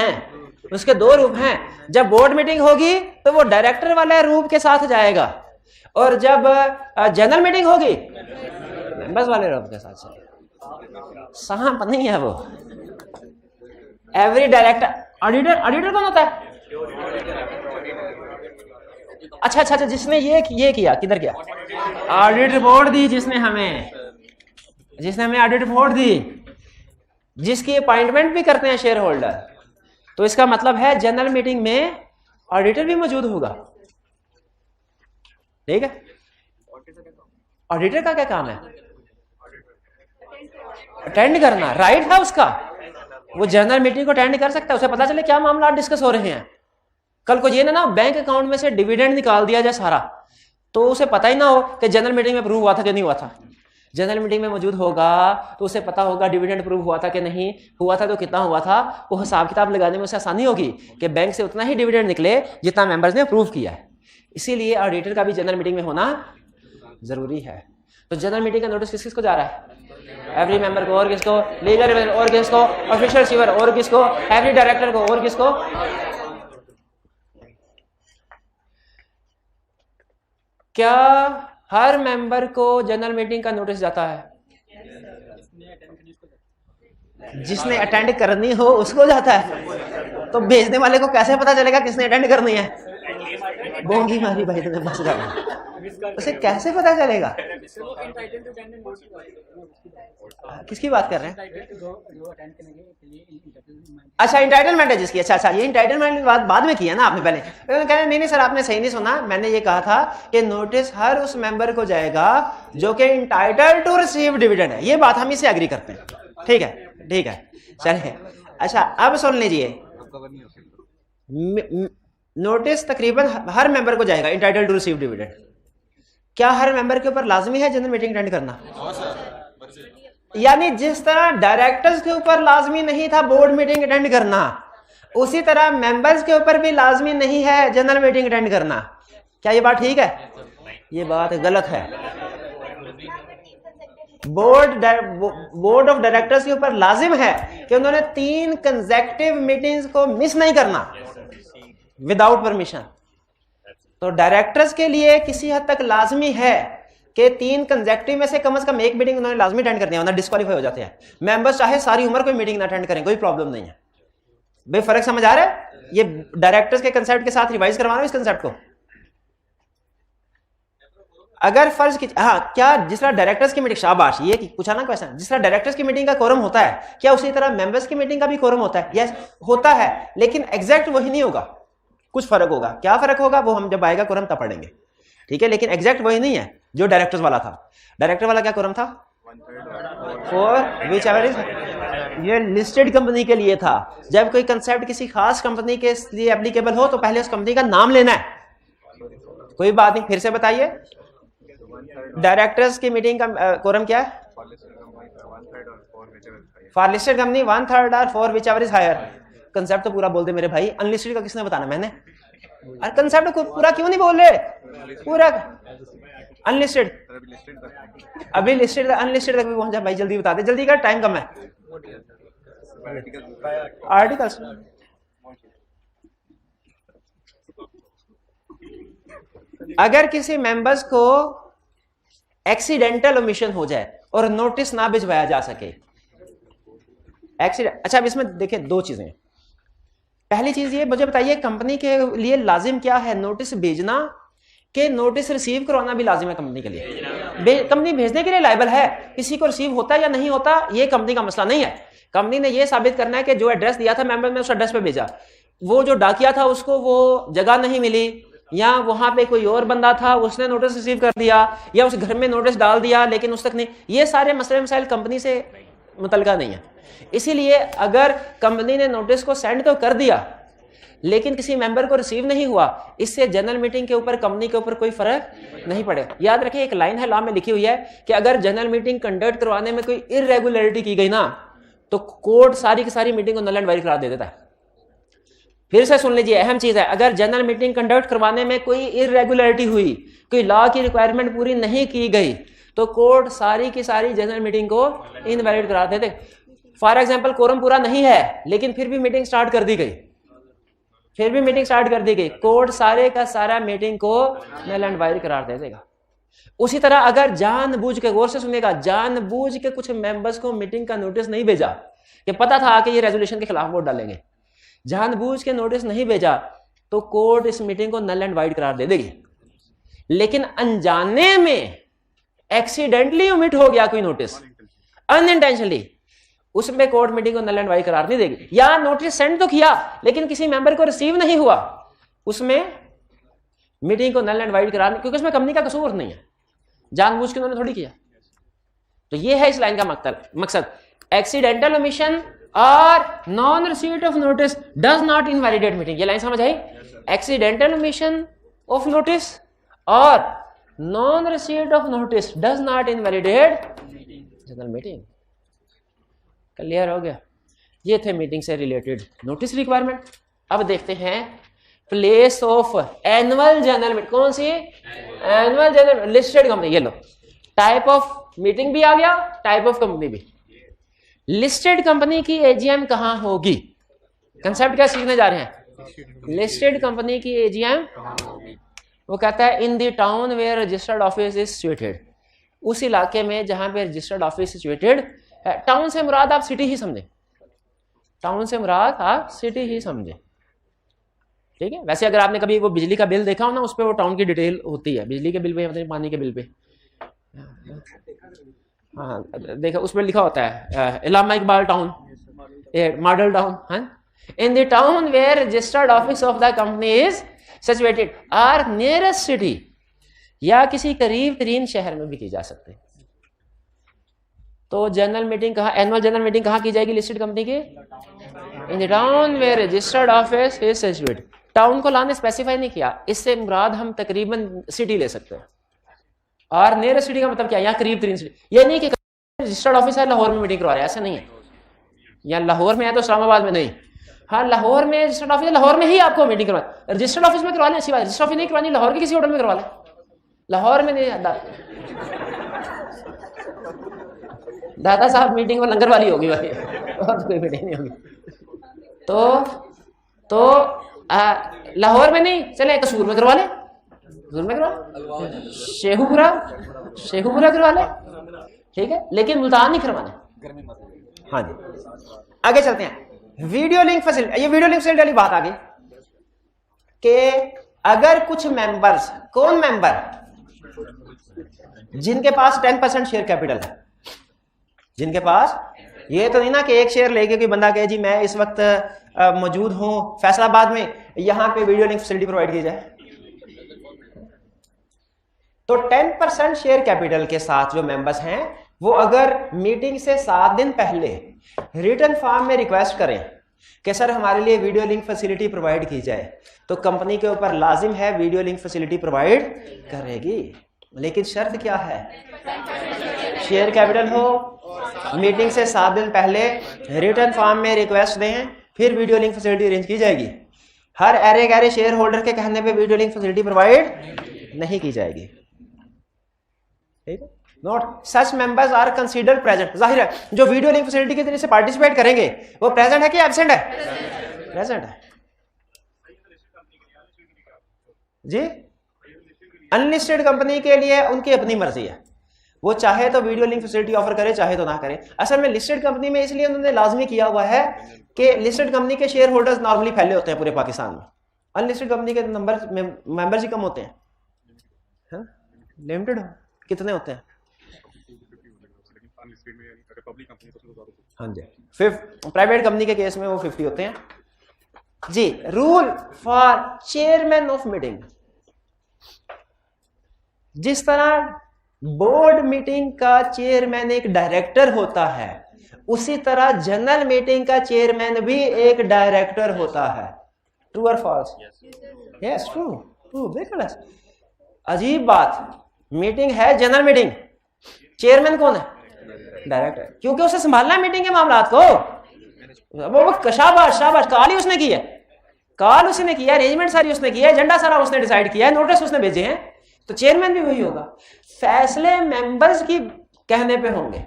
हैं। जब बोर्ड मीटिंग होगी तो वो डायरेक्टर वाले रूप के साथ जाएगा, और जब जनरल मीटिंग होगी मेंबर्स वाले रूप के साथ जाएगा। सांप नहीं है वो। Every director. ऑडिटर कौन होता है? अच्छा, जिसने ये किया, किधर किया, ऑडिट रिपोर्ट दी जिसने हमें ऑडिट रिपोर्ट दी, जिसकी अपॉइंटमेंट भी करते हैं शेयर होल्डर, तो इसका मतलब है जनरल मीटिंग में ऑडिटर भी मौजूद होगा। ठीक है, ऑडिटर का क्या काम है? अटेंड करना, राइट है उसका, वो जनरल मीटिंग को अटेंड कर सकता है, उसे पता चले क्या मामला डिस्कस हो रहे हैं। कल को ये ना बैंक अकाउंट में से डिविडेंड निकाल दिया जाए सारा, तो उसे पता ही ना हो कि जनरल मीटिंग में अप्रूव हुआ था कि नहीं हुआ था। जनरल मीटिंग में मौजूद होगा तो उसे पता होगा डिविडेंड अप्रूव हुआ था कि नहीं हुआ था, तो कितना हुआ था, वो हिसाब किताब लगाने में उसे आसानी होगी कि बैंक से उतना ही डिविडेंड निकले जितना मेंबर्स ने अप्रूव किया है। इसीलिए ऑडिटर का भी जनरल मीटिंग में होना जरूरी है। तो जनरल मीटिंग का नोटिस किस किसको जा रहा है? एवरी मेंबर को, और किसको? लीगल और किसको? ऑफिशियल रिसीवर और किसको? एवरी डायरेक्टर को और किसको? क्या हर मेंबर को जनरल मीटिंग का नोटिस जाता है? जिसने अटेंड करनी हो उसको जाता है। तो भेजने वाले को कैसे पता चलेगा किसने अटेंड करनी है? बोंगी मारी भाई तुमने, बस कर, उसे कैसे पता चलेगा? किसकी बात कर रहे हैं? अच्छा, इंटाइटलमेंट है जिसकी। अच्छा, ये इंटाइटलमेंट की बात बाद में की है ना आपने पहले। कह रहे नहीं सर आपने सही नहीं सुना, मैंने ये कहा था कि नोटिस हर उस मेंबर को जाएगा जो कि इंटाइटल्ड टू रिसीव डिविडेंड है। ये बात हम इसे एग्री करते हैं। ठीक है चलिए। अच्छा, अब सुन लीजिए, नोटिस तकरीबन हर मेंबर को जाएगा इंटाइटल्ड टू रिसीव डिविडेंड। क्या हर मेंबर के ऊपर लाजमी है जनरल मीटिंग अटेंड करना? यानी जिस तरह डायरेक्टर्स के ऊपर लाजमी नहीं था बोर्ड मीटिंग अटेंड करना, उसी तरह मेंबर्स के ऊपर भी लाजमी नहीं है जनरल मीटिंग अटेंड करना। क्या ये बात ठीक है? ये बात गलत है। बोर्ड ऑफ डायरेक्टर्स के ऊपर लाजिम है कि उन्होंने 3 कंसेक्यूटिव मीटिंग्स को मिस नहीं करना विदाउट परमिशन। तो डायरेक्टर्स के लिए किसी हद तक लाजमी है कि 3 कंसेक्यूटिव में से कम एक मीटिंग उन्होंने लाजमी अटेंड करनी है, वरना डिस्क्वालीफाई हो जाते हैं। मेंबर्स चाहे सारी उम्र कोई मीटिंग ना अटेंड करें, कोई प्रॉब्लम नहीं है। भाई फर्क समझ आ रहा है? ये डायरेक्टर्स के कंसेप्ट के साथ रिवाइज करवाना इस कंसेप्ट को। अगर फर्ज की क्या जिस तरह डायरेक्टर्स की मीटिंग, शाबाश, ये पूछा ना क्वेश्चन, जिस तरह डायरेक्टर्स की मीटिंग का कोरम होता है, क्या उसी तरह मेंबर्स की मीटिंग का भी कोरम होता है? यस होता है, लेकिन एग्जैक्ट वही नहीं होगा, कुछ फर्क होगा। क्या फर्क होगा वो हम जब आएगा कोरम तब पढ़ेंगे। ठीक है, लेकिन एग्जैक्ट वही नहीं है जो डायरेक्टर्स वाला था। डायरेक्टर वाला क्या कोरम था? फॉर विच एवर इज, ये लिस्टेड कंपनी के लिए था। जब कोई कंसेप्ट किसी खास कंपनी के लिए एप्लीकेबल हो तो पहले उस कंपनी का नाम लेना है। कोई बात नहीं, फिर से बताइए, डायरेक्टर्स की मीटिंग का कोरम क्या है? फॉर लिस्टेड कंपनी 1/3 और for whichever is higher. Concept तो पूरा बोल दे मेरे भाई। अनलिस्टेड का किसने बताना? मैंने। और कंसेप्ट को पूरा क्यों नहीं बोल रहे? पूरा अनलिस्टेड, अभी लिस्टेड अनलिस्टेड तक भी पहुंचा भाई, जल्दी बता दे, जल्दी कर, टाइम कम है। आर्टिकल्स अगर किसी मेंबर्स को एक्सीडेंटल ओमिशन हो जाए और नोटिस ना भिजवाया जा सके, एक्सीडेंट। अच्छा, अब इसमें देखें 2 चीजें। पहली चीज ये मुझे बताइए, कंपनी के लिए लाजिम क्या है? नोटिस भेजना कि नोटिस रिसीव करवाना भी लाजिम है कंपनी के लिए? कंपनी भेजने के लिए लायबल है, किसी को रिसीव होता है या नहीं होता ये कंपनी का मसला नहीं है। कंपनी ने ये साबित करना है कि जो एड्रेस दिया था मेंबर ने उस एड्रेस पे भेजा, वो जो डाकिया था उसको वो जगह नहीं मिली, या वहां पे कोई और बंदा था उसने नोटिस रिसीव कर दिया, या उस घर में नोटिस डाल दिया लेकिन उस तक नहीं। ये सारे मसले मसाइल कंपनी से मुतल्लिका नहीं है। इसीलिए अगर कंपनी ने नोटिस को सेंड तो कर दिया लेकिन किसी मेंबर को रिसीव नहीं हुआ, इससे जनरल मीटिंग के ऊपर कंपनी के ऊपर कोई फर्क नहीं पड़ेगा। याद रखिए, एक लाइन है लॉ में लिखी हुई है कि अगर जनरल मीटिंग कंडक्ट करवाने में कोई इरेगुलरिटी की गई ना तो कोर्ट सारी की सारी मीटिंग को नल एंड वॉइड करार दे देता है। फिर से सुन लीजिए, अहम चीज है, अगर जनरल मीटिंग कंडक्ट करवाने में कोई इरेगुलरिटी हुई, कोई लॉ की रिक्वायरमेंट पूरी नहीं की गई, तो कोर्ट सारी की सारी जनरल मीटिंग को इनवैलिड करा देते। फॉर एग्जाम्पल, कोरम पूरा नहीं है लेकिन फिर भी मीटिंग स्टार्ट कर दी गई, कोर्ट सारे का सारा मीटिंग को नल एंड वॉइड करार दे देगा। उसी तरह अगर जानबूझ के, गौर से सुनिएगा, जानबूझ के कुछ मेंबर्स को मीटिंग का नोटिस नहीं भेजा, कि पता था कि ये रेजोल्यूशन के खिलाफ वोट डालेंगे, जानबूझ के नोटिस नहीं भेजा, तो कोर्ट इस मीटिंग को नल एंड वाइड करार दे देगी। लेकिन अनजाने में एक्सीडेंटली ओमिट हो गया कोई नोटिस, अनइंटेंशनली, उसमें कोर्ट मीटिंग को नल एंड वाइड करार नहीं देगी। या नोटिस सेंड तो किया लेकिन किसी मेंबर को रिसीव नहीं हुआ, उसमें मीटिंग को नल एंड वाइड करार नहीं, क्योंकि उसमें कंपनी का कसूर नहीं है, जानबूझ के उन्होंने थोड़ी किया। तो ये है इस लाइन का मकसद। एक्सीडेंटल ओमिशन और non receipt of notice does not invalidate meeting. ये लाइन समझ आई? एक्सीडेंटल ओमिशन ऑफ नोटिस और non receipt of notice does not invalidate general meeting. Clear हो गया? ये थे मीटिंग से रिलेटेड नोटिस रिक्वायरमेंट। अब देखते हैं place of annual general meeting. कौन सी? Annual general listed company. ये लो, टाइप ऑफ मीटिंग भी आ गया, टाइप ऑफ कंपनी भी। लिस्टेड कंपनी की एजीएम कहां होगी? कंसेप्ट क्या सीखने जा रहे हैं? लिस्टेड कंपनी की एजीएम वो कहता है in the town where registered office is situated, उस इलाके में जहां पे रजिस्टर्ड ऑफिस सिचुएटेड है। टाउन से मुराद आप सिटी ही समझे, टाउन से मुराद आप सिटी ही समझे, ठीक है। वैसे अगर आपने कभी वो बिजली का बिल देखा हो ना, उस पर वो टाउन की डिटेल होती है, बिजली के बिल पे मतलब पानी के बिल पे, हाँ देखा उसमें लिखा होता है Allama Iqbal town, model town. हाँ, in the town where registered office of the company is situated or nearest city, या किसी करीब तरीन शहर में भी की जा सकती है। तो जनरल मीटिंग कहाँ, एनुअल जनरल मीटिंग कहाँ की जाएगी लिस्टेड कंपनी की? In the town where registered office is situated. Town को लाने स्पेसिफाई नहीं किया, इससे मुराद हम तकरीबन सिटी ले सकते हैं। और नियरेस्ट सिटी का मतलब क्या? यहाँ करीब तरीन सिटी। ये नहीं कि रजिस्टर्ड ऑफिस है लाहौर में मीटिंग करवा रहे हैं, ऐसा नहीं है। या लाहौर में है तो इस्लामाबाद में नहीं। हाँ, लाहौर में रजिस्टर्ड ऑफिस है, लाहौर में ही आपको मीटिंग करवा, रजिस्टर्ड ऑफिस में करवा लें, अच्छी बात। रजिस्टर्ड ऑफिस नहीं करवानी, लाहौर के किसी होटल में करवा लें, लाहौर में नहीं। दादा साहब मीटिंग में लंगर वाली होगी भाई, और कोई मीटिंग नहीं होगी। तो लाहौर में नहीं, चले कसूर में करवा ले, कसूर में करवा, शेखुपुरा करवा ले, ठीक है, लेकिन मुल्तान नहीं करवाना। हाँ जी, आगे चलते हैं। वीडियो लिंक फैसिलिटी, ये वीडियो लिंक फैसिलिटी वाली बात आ गई कि अगर कुछ मेंबर्स, कौन मेंबर जिनके पास 10% शेयर कैपिटल है, जिनके पास, ये तो नहीं ना कि एक शेयर लेके कोई बंदा कहे जी मैं इस वक्त मौजूद हूं फैसलाबाद में, यहां पे वीडियो लिंक फैसिलिटी प्रोवाइड की जाए। तो 10% शेयर कैपिटल के साथ जो मेंबर्स हैं वो अगर मीटिंग से 7 दिन पहले रिटर्न फॉर्म में रिक्वेस्ट करें कि सर हमारे लिए वीडियो लिंक फैसिलिटी प्रोवाइड की जाए, तो कंपनी के ऊपर लाजिम है वीडियो लिंक फैसिलिटी प्रोवाइड करेगी। लेकिन शर्त क्या है? शेयर कैपिटल हो, मीटिंग से 7 दिन पहले रिटर्न फॉर्म में रिक्वेस्ट दें, फिर वीडियो लिंक फैसिलिटी अरेंज की जाएगी। हर अरे गहरे शेयर होल्डर के कहने पे वीडियो लिंक फैसिलिटी प्रोवाइड नहीं की जाएगी, ठीक है। Note, such members are considered present. जाहिर है जो वीडियो लिंक फैसिलिटी के जरिए से पार्टिसिपेट करेंगे वो प्रेजेंट है कि एब्सेंट है? प्रेजेंट है जी। अनलिस्टेड कंपनी के लिए उनकी अपनी मर्जी है, वो चाहे तो वीडियो लिंक फैसिलिटी ऑफर करे, चाहे तो ना करे। असल में लिस्टेड कंपनी में इसलिए उन्होंने लाजमी किया हुआ है कि लिस्टेड कंपनी के शेयर होल्डर्स नॉर्मली फैले होते हैं पूरे पाकिस्तान में, अनलिस्टेड कंपनी के नंबर मेंबर्स ही कम होते हैं। लिमिटेड कितने होते हैं? हाँ जी, प्राइवेट कंपनी के केस में वो 50 होते हैं जी। Rule for chairman of meeting, जिस तरह बोर्ड मीटिंग का चेयरमैन एक डायरेक्टर होता है, उसी तरह जनरल मीटिंग का चेयरमैन भी एक डायरेक्टर होता है। ट्रू और फॉल्स? यस, ट्रू ट्रू, बिल्कुल। अजीब बात, मीटिंग है जनरल मीटिंग, चेयरमैन कौन है? डायरेक्टर, क्योंकि उसे संभालना है मीटिंग के मामलात को। वो शाबाश शाबाश, कॉल ही उसने की है, कॉल उसने किया, अरेंजमेंट सारी उसने किया, एजेंडा सारा उसने डिसाइड किया है, नोटिस उसने भेजे हैं, तो चेयरमैन भी वही होगा। फैसले मेंबर्स की कहने पे होंगे,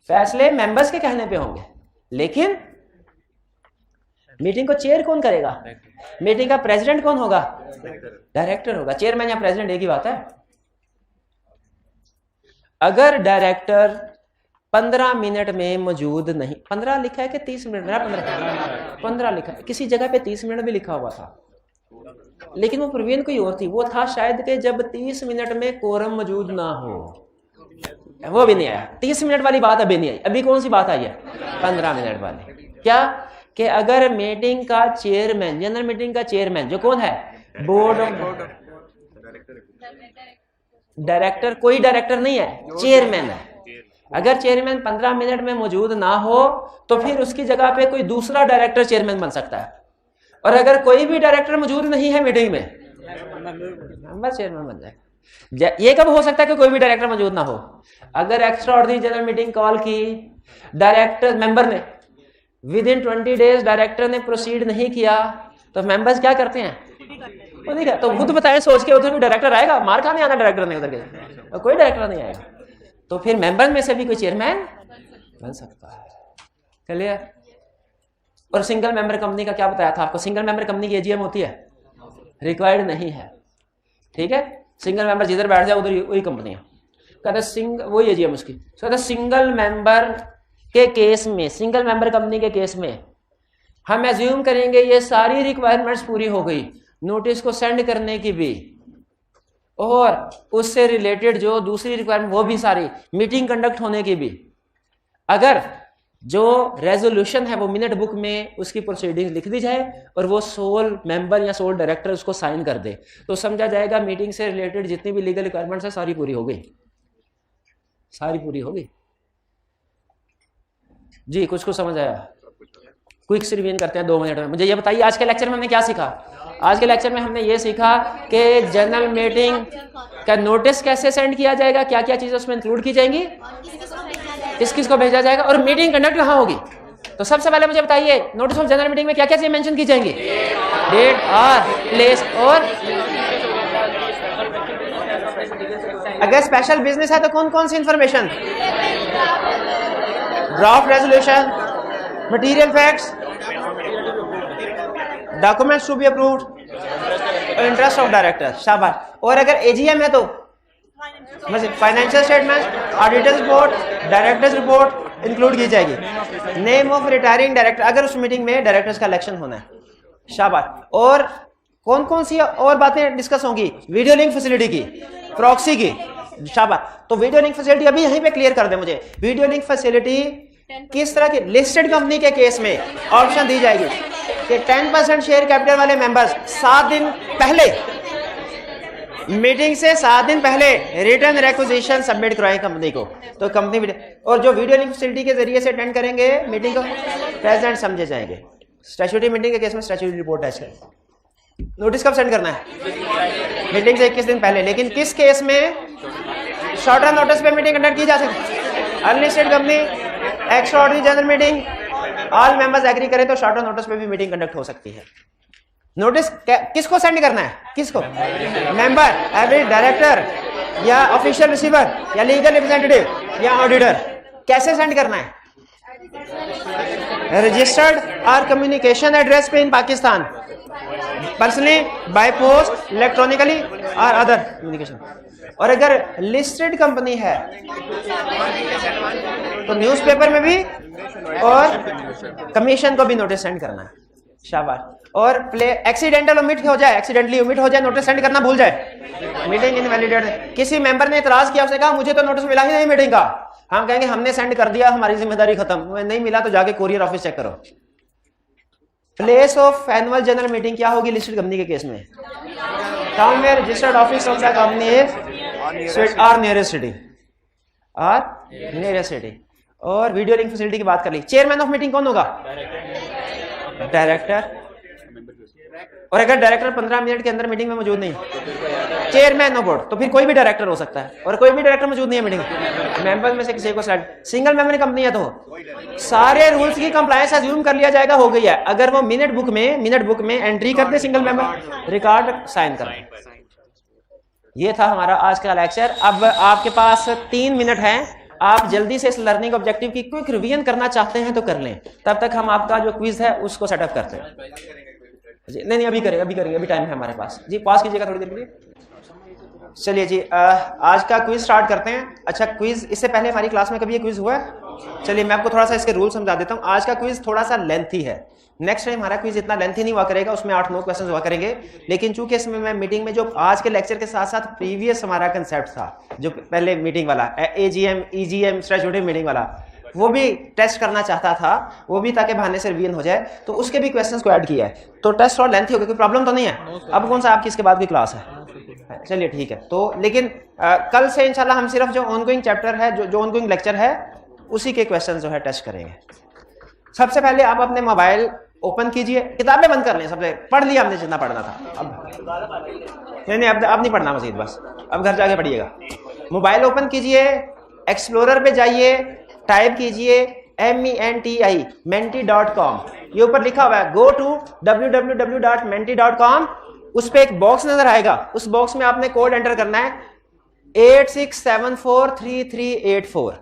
फैसले मेंबर्स के कहने पे होंगे, लेकिन मीटिंग को चेयर कौन करेगा? मीटिंग का प्रेसिडेंट कौन होगा? डायरेक्टर होगा। चेयरमैन या प्रेसिडेंट एक ही बात है। अगर डायरेक्टर 15 मिनट में मौजूद नहीं, 15 लिखा है कि 30 मिनट? 15 लिखा है, किसी जगह पे 30 मिनट भी लिखा हुआ था, लेकिन वो प्रोविजन कोई और थी, वो था शायद कि जब 30 मिनट में कोरम मौजूद ना हो, वो भी नहीं आया। 30 मिनट वाली बात अभी नहीं आई। अभी कौन सी बात आई है? 15 मिनट वाली। क्या कि अगर मीटिंग का चेयरमैन, जनरल मीटिंग का चेयरमैन जो कौन है, बोर्ड ऑफ डायरेक्टर, कोई डायरेक्टर नहीं है, चेयरमैन है। अगर चेयरमैन 15 मिनट में मौजूद ना हो तो फिर उसकी जगह पे कोई दूसरा डायरेक्टर चेयरमैन बन सकता है। और अगर कोई भी डायरेक्टर मौजूद नहीं है मीटिंग में, मेंबर चेयरमैन बन जाए। ये कब हो सकता है कि कोई भी डायरेक्टर मौजूद ना हो? अगर extra ordinary general meeting call की, डायरेक्टर मेंबर ने विद इन 20 डेज डायरेक्टर ने प्रोसीड नहीं किया, तो मेंबर्स क्या करते हैं? वो नहीं तो खुद बताएं सोच के, उधर कोई डायरेक्टर आएगा? मार खाने आना डायरेक्टर ने उधर के, तो कोई डायरेक्टर नहीं आएगा। तो फिर मेंबर में से भी कोई चेयरमैन बन सकता है। क्लियर? और सिंगल मेंबर कंपनी का क्या बताया था आपको? सिंगल मेंबर कंपनी की एजीएम होती है, रिक्वायर्ड नहीं है। ठीक है, सिंगल मेंबर जिधर बैठ जाए उधर वही कंपनियां कहते वही एजीएम उसकी। कहते सिंगल मेंबर के केस में, सिंगल मेंबर कंपनी के केस में हम एज्यूम करेंगे ये सारी रिक्वायरमेंट्स पूरी हो गई, नोटिस को सेंड करने की भी और उससे रिलेटेड जो दूसरी रिक्वायरमेंट वो भी सारी, मीटिंग कंडक्ट होने की भी। अगर जो रेजोल्यूशन है वो मिनट बुक में उसकी प्रोसीडिंग लिख दी जाए और वो सोल मेंबर या सोल डायरेक्टर उसको साइन कर दे, तो समझा जाएगा मीटिंग से रिलेटेड जितनी भी लीगल रिक्वायरमेंट्स है सारी पूरी हो गई, सारी पूरी हो गई। जी कुछ कुछ समझ आया? क्विक से रिवीजन करते हैं 2 मिनट में। मुझे ये बताइए आज के लेक्चर में हमने क्या सीखा? आज के लेक्चर में हमने ये सीखा कि जनरल मीटिंग का नोटिस कैसे सेंड किया जाएगा, क्या क्या चीजें उसमें इंक्लूड की जाएंगी, किस किस को भेजा जाएगा और मीटिंग कंडक्ट कहाँ होगी। तो सबसे पहले मुझे बताइए नोटिस ऑफ जनरल मीटिंग में क्या क्या चीजें मेंशन की जाएंगी? डेट, आवर, प्लेस और अगर स्पेशल बिजनेस है तो कौन कौन सी information? Draft resolution, material facts, documents to be approved, interest of director. शाबाश। और अगर एजीएम है तो financial statement, auditors report, directors report include की जाएगी। नेम ऑफ रिटायरिंग डायरेक्टर, अगर उस मीटिंग में डायरेक्टर्स का इलेक्शन होना है। शाबाश। और कौन कौन सी और बातें डिस्कस होंगी? वीडियो लिंक फैसिलिटी की, प्रॉक्सी की। शाबाश। तो वीडियो लिंक फैसिलिटी अभी यहीं पे क्लियर कर दे मुझे। वीडियो लिंक फैसिलिटी किस तरह की? लिस्टेड कंपनी के केस में ऑप्शन दी जाएगी कि 10% शेयर कैपिटल वाले मेंबर्स 7 दिन पहले, मीटिंग से 7 दिन पहले रिटर्न रिक्विजिशन सबमिट करवाएं कंपनी को। तो कंपनी और जो वीडियो लिंक फैसिलिटी के जरिए से अटेंड करेंगे मीटिंग को, प्रेजेंट समझे जाएंगे। स्टैट्यूटरी मीटिंग के केस में स्टैट्यूटरी रिपोर्ट अटैच करें। नोटिस कब सेंड करना है? मीटिंग से 21 दिन पहले। लेकिन किस केस में शॉर्ट टर्म नोटिस पे मीटिंग कंडक्ट की जा सकती है? Unlisted company, extraordinary general meeting, all members agree करें तो शॉर्ट टर्म नोटिस पे भी मीटिंग कंडक्ट हो सकती है। नोटिस किसको सेंड करना है? किसको? मेंबर, एवरी डायरेक्टर या ऑफिशियल रिसीवर या लीगल रिप्रेजेंटेटिव या ऑडिटर। कैसे सेंड करना है? रजिस्टर्ड और कम्युनिकेशन एड्रेस पे in Pakistan, personally, by post, electronically और अदर कम्युनिकेशन। और अगर लिस्टेड कंपनी है तो न्यूज़पेपर में भी और कमीशन को भी नोटिस सेंड करना है। शाबाश। और एक्सीडेंटली ओमिट हो जाए, नोटिस सेंड करना भूल जाए, मीटिंग इनवैलिडेट। किसी मेंबर ने इतराज किया, उसने कहा मुझे तो नोटिस मिला ही नहीं मीटिंग का, हम कहेंगे हमने सेंड कर दिया, हमारी जिम्मेदारी खत्म। नहीं मिला तो जाके कोरियर ऑफिस चेक करो। Place of annual general meeting क्या होगी लिस्टेड कंपनी के केस में? टाउन में registered office of the company is और नियरेस्ट सिटी। और वीडियो लिंक फैसिलिटी की बात कर ली। चेयरमैन ऑफ मीटिंग कौन होगा? डायरेक्टर। और अगर डायरेक्टर 15 मिनट के अंदर मीटिंग में मौजूद नहीं, चेयरमैन ऑफ बोर्ड, तो फिर कोई भी डायरेक्टर हो सकता है। और कोई भी डायरेक्टर मौजूद नहीं है मीटिंग, मेंबर में से किसी को सेलेक्ट। सिंगल मेंबर कंपनी है तो सारे रूल्स की कंप्लायंस अज्यूम कर लिया जाएगा, हो गई है। अगर वो मिनट बुक में एंट्री कर दे सिंगल मेंबर, रिकॉर्ड साइन कर। ये था हमारा आज का लेक्चर। अब आपके पास 3 मिनट हैं, आप जल्दी से इस लर्निंग ऑब्जेक्टिव की क्विक रिवीजन करना चाहते हैं तो कर लें, तब तक हम आपका जो क्विज है उसको सेटअप करते हैं। नहीं अभी करेंगे, अभी टाइम है हमारे पास। जी पॉज कीजिएगा थोड़ी देर के लिए। चलिए जी आज का क्विज स्टार्ट करते हैं। अच्छा क्विज, इससे पहले हमारी क्लास में कभी ये क्विज हुआ है? चलिए मैं आपको थोड़ा सा इसके रूल समझा देता हूँ। आज का क्विज थोड़ा सा लेंथी है, नेक्स्ट टाइम हमारा क्विज इतना लेंथी नहीं हुआ करेगा, उसमें 8-9 क्वेश्चन हुआ करेंगे। लेकिन चूंकि इसमें मैं मीटिंग में जो आज के लेक्चर के साथ साथ प्रीवियस हमारा कंसेप्ट था, जो पहले मीटिंग वाला AGM EGM स्ट्रेटजी मीटिंग वाला, वो भी टेस्ट करना चाहता था, वो भी ताकि बहाने से रिवीजन हो जाए, तो उसके भी क्वेश्चंस को ऐड किया है। तो टेस्ट और लेंथी हो गया, कोई प्रॉब्लम तो नहीं है? अब कौन सा आपकी इसके बाद कोई क्लास है? चलिए ठीक है। तो लेकिन कल से इंशाल्लाह हम सिर्फ जो ऑनगोइंग चैप्टर है, जो ऑनगोइंग लेक्चर है, उसी के क्वेश्चन जो है टेस्ट करेंगे। सबसे पहले आप अपने मोबाइल ओपन कीजिए, किताबें बंद कर लें, सबसे पढ़ लिया हमने जितना पढ़ना था। अब नहीं अब नहीं पढ़ना मजीद, बस अब घर जाके पढ़िएगा। मोबाइल ओपन कीजिए, एक्सप्लोरर पे जाइए, टाइप कीजिए MENTI menti.com, ये ऊपर लिखा हुआ है गो टू www.menti.com। उस पे एक बॉक्स नजर आएगा, उस बॉक्स में आपने कोड एंटर करना है 86743384।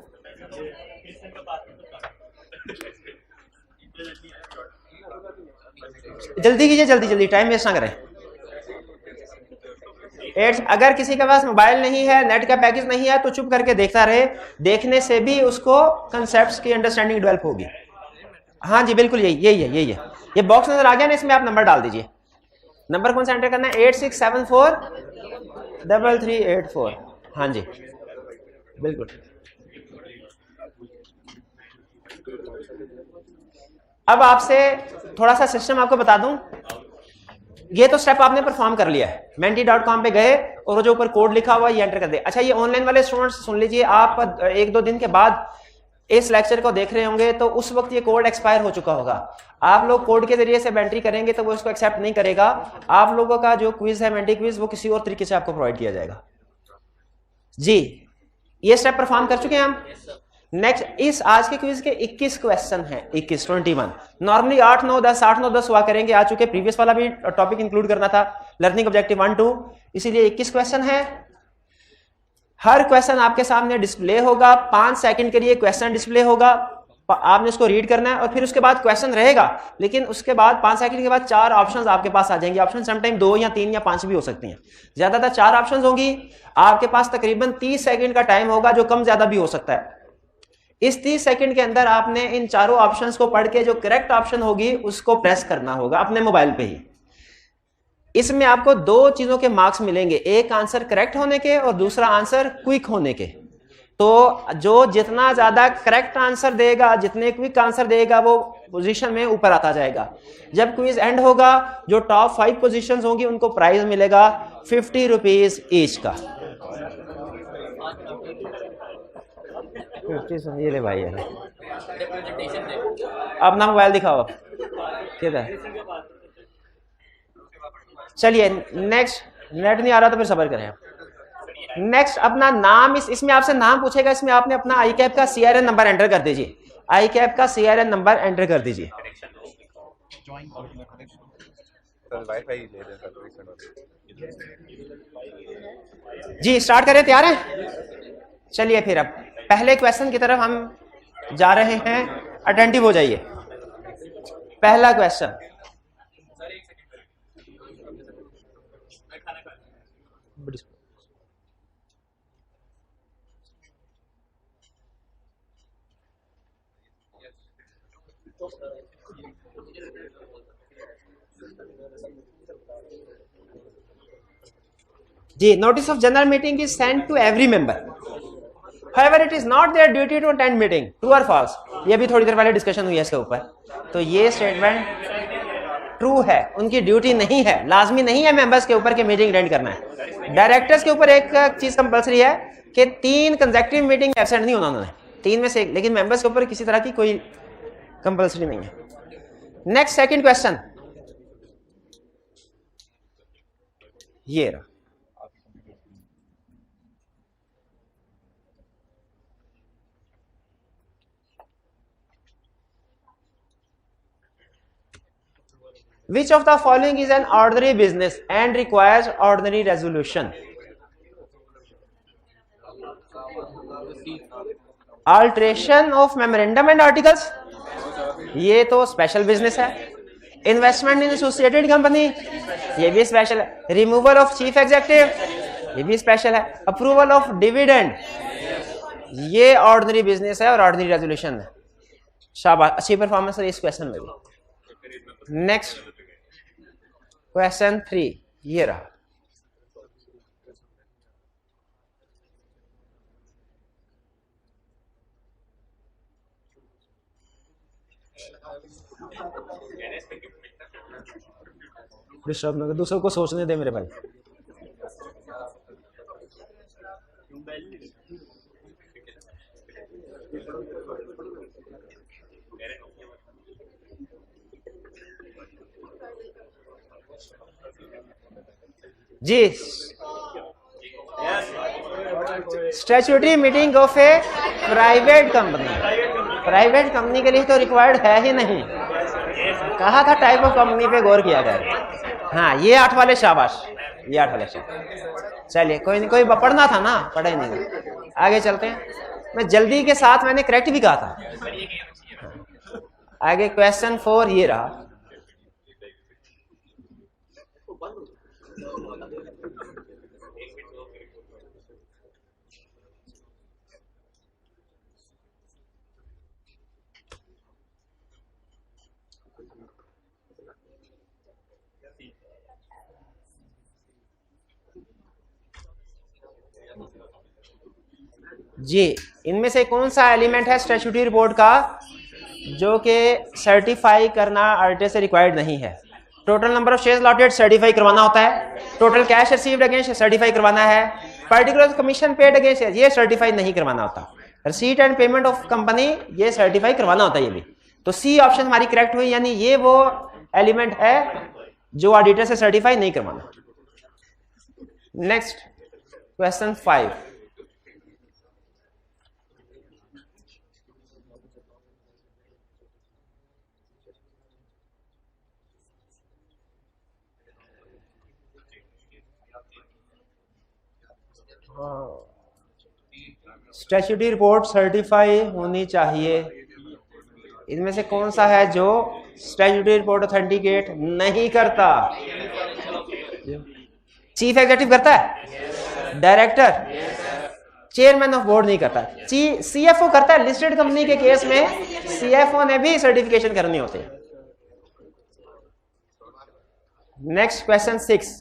जल्दी कीजिए, जल्दी टाइम वेस्ट ना करें। अगर किसी के पास मोबाइल नहीं है, नेट का पैकेज नहीं है, तो चुप करके देखता रहे, देखने से भी उसको कंसेप्ट्स की अंडरस्टैंडिंग डेवलप होगी। हाँ जी बिल्कुल यही है। ये बॉक्स नजर आ गया ना, इसमें आप नंबर डाल दीजिए। नंबर कौन सा एंटर करना है? 86743384। हाँ जी बिल्कुल। अब आपसे थोड़ा सा सिस्टम आपको बता दूं, ये तो स्टेप आपने परफॉर्म कर लिया है, menti.com पे गए और जो ऊपर कोड लिखा हुआ ये एंटर कर दे। अच्छा, ये ऑनलाइन वाले स्टूडेंट्स सुन लीजिए, आप 1-2 दिन के बाद इस लेक्चर को देख रहे होंगे तो उस वक्त ये कोड एक्सपायर हो चुका होगा। आप लोग कोड के जरिए से एंट्री करेंगे तो वो इसको एक्सेप्ट नहीं करेगा। आप लोगों का जो क्विज है मेंटी क्विज, वो किसी और तरीके से आपको प्रोवाइड किया जाएगा जी। ये स्टेप परफॉर्म कर चुके हैं हम। नेक्स्ट, इस आज के क्विज के 21 क्वेश्चन हैं, 21 नॉर्मली 8-9-10 हुआ करेंगे। आ चुके, प्रीवियस वाला भी टॉपिक इंक्लूड करना था, लर्निंग ऑब्जेक्टिव 1-2, इसीलिए 21 क्वेश्चन है। हर क्वेश्चन आपके सामने डिस्प्ले होगा, 5 सेकंड के लिए क्वेश्चन डिस्प्ले होगा, आपने उसको रीड करना है और फिर उसके बाद क्वेश्चन रहेगा, लेकिन उसके बाद 5 सेकंड के बाद 4 ऑप्शंस आपके पास आ जाएंगे। ऑप्शन समटाइम 2 या 3 या 5 भी हो सकती हैं, ज्यादातर 4 ऑप्शंस होंगी। आपके पास तकरीबन 30 सेकंड का टाइम होगा, जो कम ज्यादा भी हो सकता है। इस 30 सेकंड के अंदर आपने इन चारों ऑप्शंस को पढ़ के जो करेक्ट ऑप्शन होगी उसको प्रेस करना होगा अपने मोबाइल पे ही। इसमें आपको 2 चीजों के मार्क्स मिलेंगे, एक आंसर करेक्ट होने के और दूसरा आंसर क्विक होने के। तो जो जितना ज्यादा करेक्ट आंसर देगा, जितने क्विक आंसर देगा, वो पोजीशन में ऊपर आता जाएगा। जब क्विज एंड होगा, जो टॉप 5 पोजीशंस होंगी उनको प्राइज मिलेगा 50 रुपीज ईच का। ये ले भाई, अपना मोबाइल दिखाओ किधर। चलिए नेक्स्ट, नेट नहीं आ रहा तो फिर सब्र करें। नेक्स्ट, अपना नाम, इसमें आपसे नाम पूछेगा, इसमें आपने अपना ICAP का CRN नंबर एंटर कर दीजिए। ICAP का CRN नंबर एंटर कर दीजिए। जी स्टार्ट करें, तैयार है? चलिए फिर अब पहले क्वेश्चन की तरफ हम जा रहे हैं, अटेंटिव हो जाइए। पहला क्वेश्चन, जी, notice of general meeting is sent to every member. However, it is not their duty to attend meeting. True or false? ये भी थोड़ी देर पहले डिस्कशन हुई है इसके ऊपर। तो ये स्टेटमेंट ट्रू है, उनकी ड्यूटी नहीं है, लाजमी नहीं है मेंबर्स के ऊपर के मीटिंग अटेंड करना है। डायरेक्टर्स के ऊपर एक चीज कंपलसरी है कि 3 कंसेक्यूटिव मीटिंग एब्सेंट नहीं होना उन्होंने, 3 में से एक, लेकिन मेंबर्स के ऊपर किसी तरह की कोई कंपलसरी नहीं है। नेक्स्ट, सेकंड क्वेश्चन ये रहा। Which of the following is an ordinary business and requires ordinary resolution? Alteration of memorandum and articles, ये तो स्पेशल बिजनेस है। इन्वेस्टमेंट इन एसोसिएटेड कंपनी, ये भी स्पेशल है। रिमूवल ऑफ चीफ एग्जीक्यूटिव, ये भी स्पेशल है। अप्रूवल ऑफ डिविडेंड, ये ऑर्डिनरी बिजनेस है और ऑर्डिनरी रेजोल्यूशन है। शाबाश, अच्छी परफॉर्मेंस है इस क्वेश्चन में भी। नेक्स्ट क्वेश्चन 3 ये रहा। डिस्टर्ब ना कर, दूसरों को सोचने दे मेरे भाई। जी, statutory meeting of a private company. Private company के लिए तो रिक्वायर्ड है ही नहीं, कहा था टाइप ऑफ कंपनी पे गौर किया गया। हाँ, ये 8 वाले शाबाश, ये 8 वाले शाबाश। चलिए कोई नहीं, कोई पढ़ना था ना, पढ़े नहीं। आगे चलते हैं। मैं जल्दी के साथ मैंने करेक्ट भी कहा था। आगे क्वेश्चन 4 ये रहा। जी, इनमें से कौन सा एलिमेंट है स्टैट्यूटरी रिपोर्ट का जो कि सर्टिफाई करना आरटीआई से रिक्वायर्ड नहीं है? Total number of shares allotted certify करवाना होता है, total cash received against certify करवाना है, पर्टिकुलर कमीशन पेड अगेंस्ट ये सर्टिफाई नहीं करवाना होता, receipt and payment of company ये सर्टिफाई करवाना होता है। ये भी तो सी ऑप्शन हमारी करेक्ट हुई, यानी ये वो एलिमेंट है जो ऑडिटर से सर्टिफाई नहीं करवाना। Next question 5। Statutory report certify होनी चाहिए। इनमें से कौन सा है जो स्टैट्यूटरी रिपोर्ट ऑथेंटिकेट नहीं करता? चीफ एग्जीक्यूटिव करता है, डायरेक्टर, चेयरमैन ऑफ बोर्ड नहीं करता, सीएफओ करता है। लिस्टेड कंपनी के केस में सीएफओ ने भी सर्टिफिकेशन करनी होती है। Next question 6।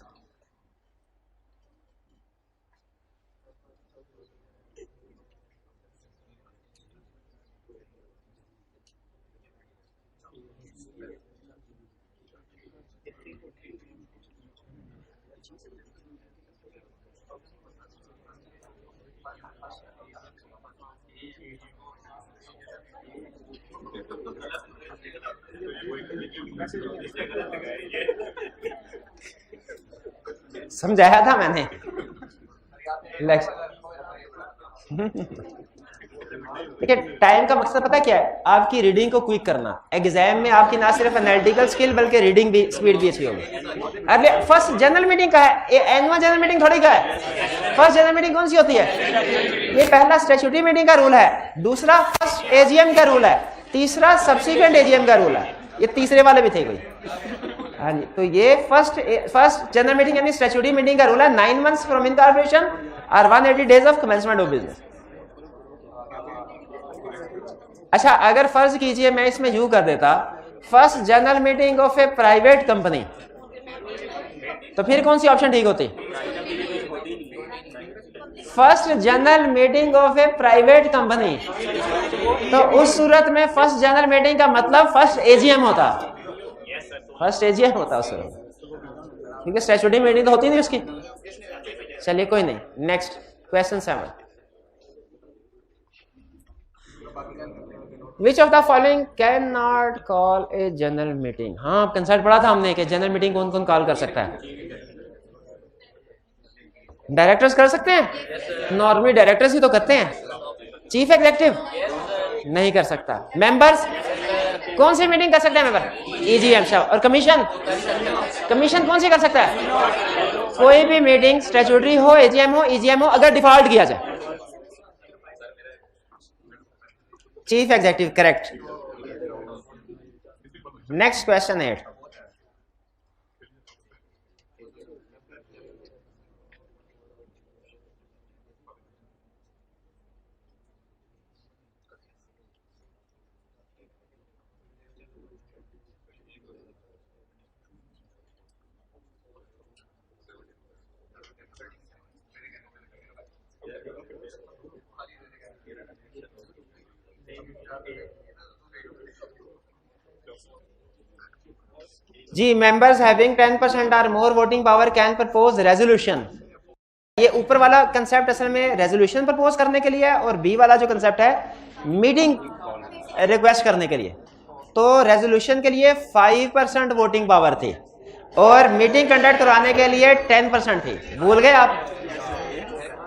समझाया था मैंने। देखिए, टाइम का मकसद पता क्या है? आपकी रीडिंग को क्विक करना। एग्जाम में आपकी ना सिर्फ एनालिटिकल स्किल बल्कि रीडिंग भी स्पीड भी अच्छी होगी। अगले फर्स्ट जनरल मीटिंग का है, एनुअल जनरल मीटिंग थोड़ी का है। फर्स्ट जनरल मीटिंग कौन सी होती है? ये पहला स्टैट्यूटरी मीटिंग का रूल है, दूसरा फर्स्ट एजीएम का रूल है, तीसरा सब्सिक्वेंट एजीएम का रूल है। ये तीसरे वाले भी थे कोई। हाँ जी, तो ये फर्स्ट जनरल मीटिंग यानी स्टैट्यूटरी मीटिंग का रूल है 9 months फ्रॉम इनकॉर्पोरेशन और 180 days of commencement of business. अच्छा, अगर फर्ज कीजिए मैं इसमें यूं कर देता first general meeting of a private company, तो फिर कौन सी ऑप्शन ठीक होती? First general meeting of a private company. तो उस सूरत में फर्स्ट जनरल मीटिंग का मतलब फर्स्ट एजीएम होता, फर्स्ट एजीएम होता उस सूरत, क्योंकि स्टैट्यूटरी मीटिंग तो होती नहीं उसकी। चलिए कोई नहीं। Next question 7। Which of the following cannot call a general meeting? हाँ, कंसेप्ट पढ़ा था हमने कि जनरल मीटिंग कौन कौन कॉल कर सकता है। डायरेक्टर्स कर सकते हैं, नॉर्मली डायरेक्टर्स ही तो करते हैं। चीफ एग्जीक्यूटिव नहीं कर सकता। मेंबर्स कौन सी मीटिंग कर सकते हैं? Member EGM. और कमीशन, कमीशन कौन सी कर सकता है? कोई भी मीटिंग स्टैट्यूटरी हो, एजीएम हो, ईजीएम हो, अगर डिफॉल्ट किया जाए। Chief executive correct. Next question 8। जी, मेंबर्स हैविंग 10% और more voting power can propose resolution. ये ऊपर वाला कंसेप्ट असल में रेजोल्यूशन प्रपोज करने के लिए है और बी वाला जो कंसेप्ट है मीटिंग रिक्वेस्ट करने के लिए। तो रेजोल्यूशन के लिए 5% वोटिंग पावर थी और मीटिंग कंडक्ट करवाने के लिए 10% थी। भूल गए आप?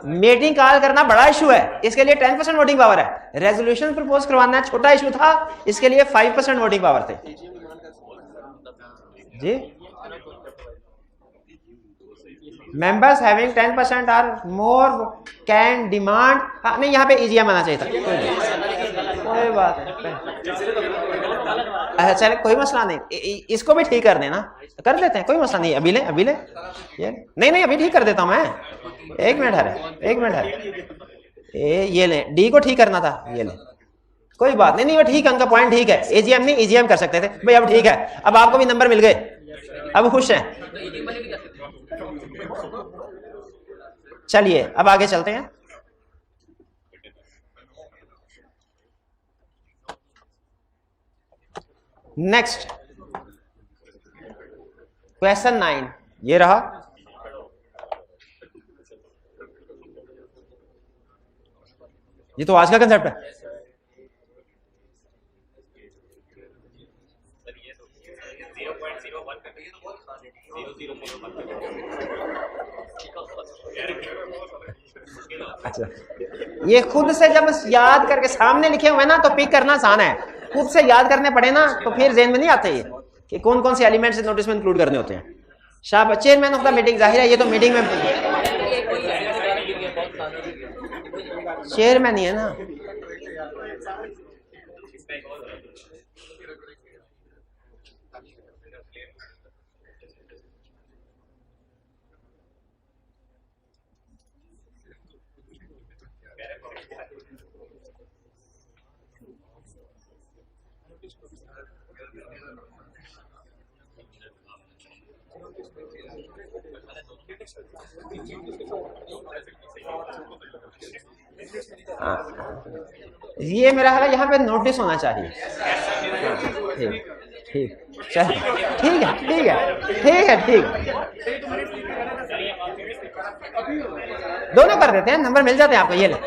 मीटिंग कॉल करना बड़ा इशू है, इसके लिए 10% वोटिंग पावर है। रेजोल्यूशन प्रपोज करवाना छोटा इशू था, इसके लिए 5% वोटिंग पावर थे। जी, मेंबर्स हैविंग 10% और मोर कैन डिमांड, हाँ नहीं यहाँ पे ईजीएम आना चाहिए था। कोई बात नहीं, अच्छा चले कोई मसला नहीं, इसको भी ठीक कर देना, कर देते हैं, कोई मसला नहीं। अभी ले ये नहीं अभी ठीक कर देता हूँ मैं। एक मिनट है, ये ले डी को ठीक करना था, ये ले कोई बात नहीं वो ठीक है, उनका पॉइंट ठीक है। एजीएम नहीं ईजीएम कर सकते थे भाई, अब ठीक है, अब आपको भी नंबर मिल गए, अब खुश हैं। चलिए अब आगे चलते हैं। नेक्स्ट क्वेश्चन 9 ये रहा। ये तो आज का कंसेप्ट है। अच्छा, ये खुद से जब याद करके सामने लिखे हुए ना तो पिक करना आसान है, खुद से याद करने पड़े ना तो फिर ज़हन में नहीं आते ये कि कौन कौन से एलिमेंट्स नोटिस में इंक्लूड करने होते हैं। शाबाश, चेयरमैन ऑफ द मीटिंग, जाहिर है ये तो मीटिंग में चेयरमैन ही है ना। ये मेरा हाल है, यहाँ पे नोटिस होना चाहिए। ठीक है, दोनों कर देते हैं, नंबर मिल जाते हैं आपको। ये ले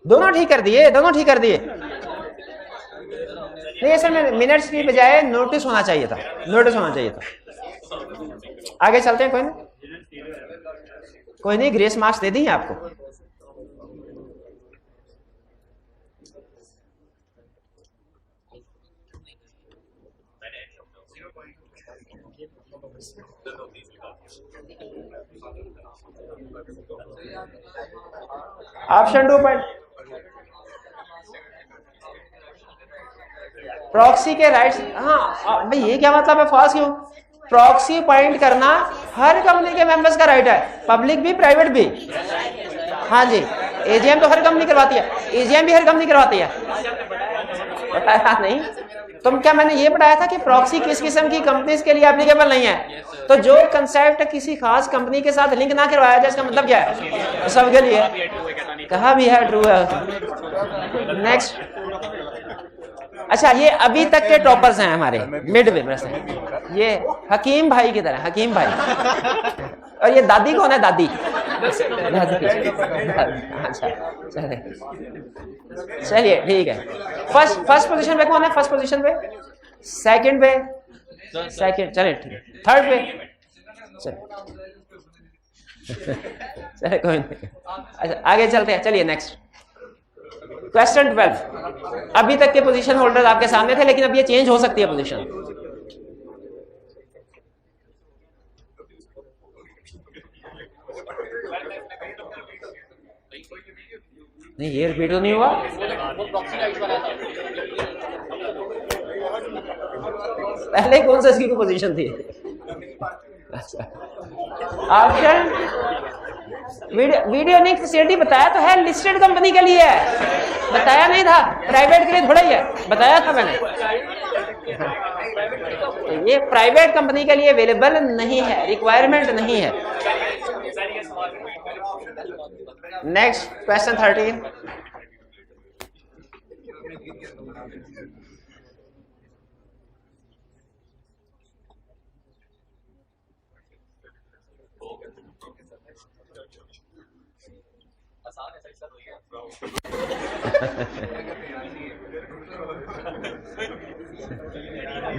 दोनों ठीक कर दिए। नहीं सर, में मिनट्स की बजाय नोटिस होना चाहिए था, आगे चलते हैं। कोई नहीं ग्रेस मार्क्स दे दी आपको। ऑप्शन 2 पर प्रॉक्सी के राइट्स। हाँ भाई, ये क्या मतलब है, फॉल्स क्यों? प्रॉक्सी पॉइंट करना हर कंपनी के मेंबर्स का राइट है, पब्लिक भी प्राइवेट भी। हाँ जी, एजीएम तो हर कंपनी करवाती है, एजीएम भी हर कंपनी करवाती है। बताया नहीं तुम क्या? मैंने ये पढ़ाया था कि प्रॉक्सी किस किस्म की कंपनीज के लिए एप्लीकेबल नहीं है। तो जो कंसेप्ट किसी खास कंपनी के साथ लिंक ना करवाया जाए, इसका मतलब क्या है? सबके लिए। कहा भी है ट्रू है। नेक्स्ट, अच्छा ये अभी तक के टॉपर्स हैं हमारे मिड में से, ये हकीम भाई की तरह, हकीम भाई। और ये दादी कौन है? दादी। अच्छा चलिए ठीक है। फर्स्ट पोजीशन पे कौन है? फर्स्ट पोजीशन पे, सेकंड पे, चलिए ठीक है, थर्ड पे, चलिए कोई नहीं। अच्छा आगे चलते हैं, चलिए नेक्स्ट क्वेश्चन 12। अभी तक के पोजीशन होल्डर आपके सामने थे, लेकिन अब ये चेंज हो सकती है पोजीशन। नहीं ये रिपीट तो नहीं हुआ। पहले कौन सा इसकी पोजीशन थी? अच्छा ऑप्शन वीडियो नहीं फैसिलिटी बताया तो है, लिस्टेड कंपनी के लिए है, बताया नहीं था, प्राइवेट के लिए थोड़ा ही है, बताया था मैंने। तो ये प्राइवेट कंपनी के लिए अवेलेबल नहीं है, रिक्वायरमेंट नहीं है। Next question 13।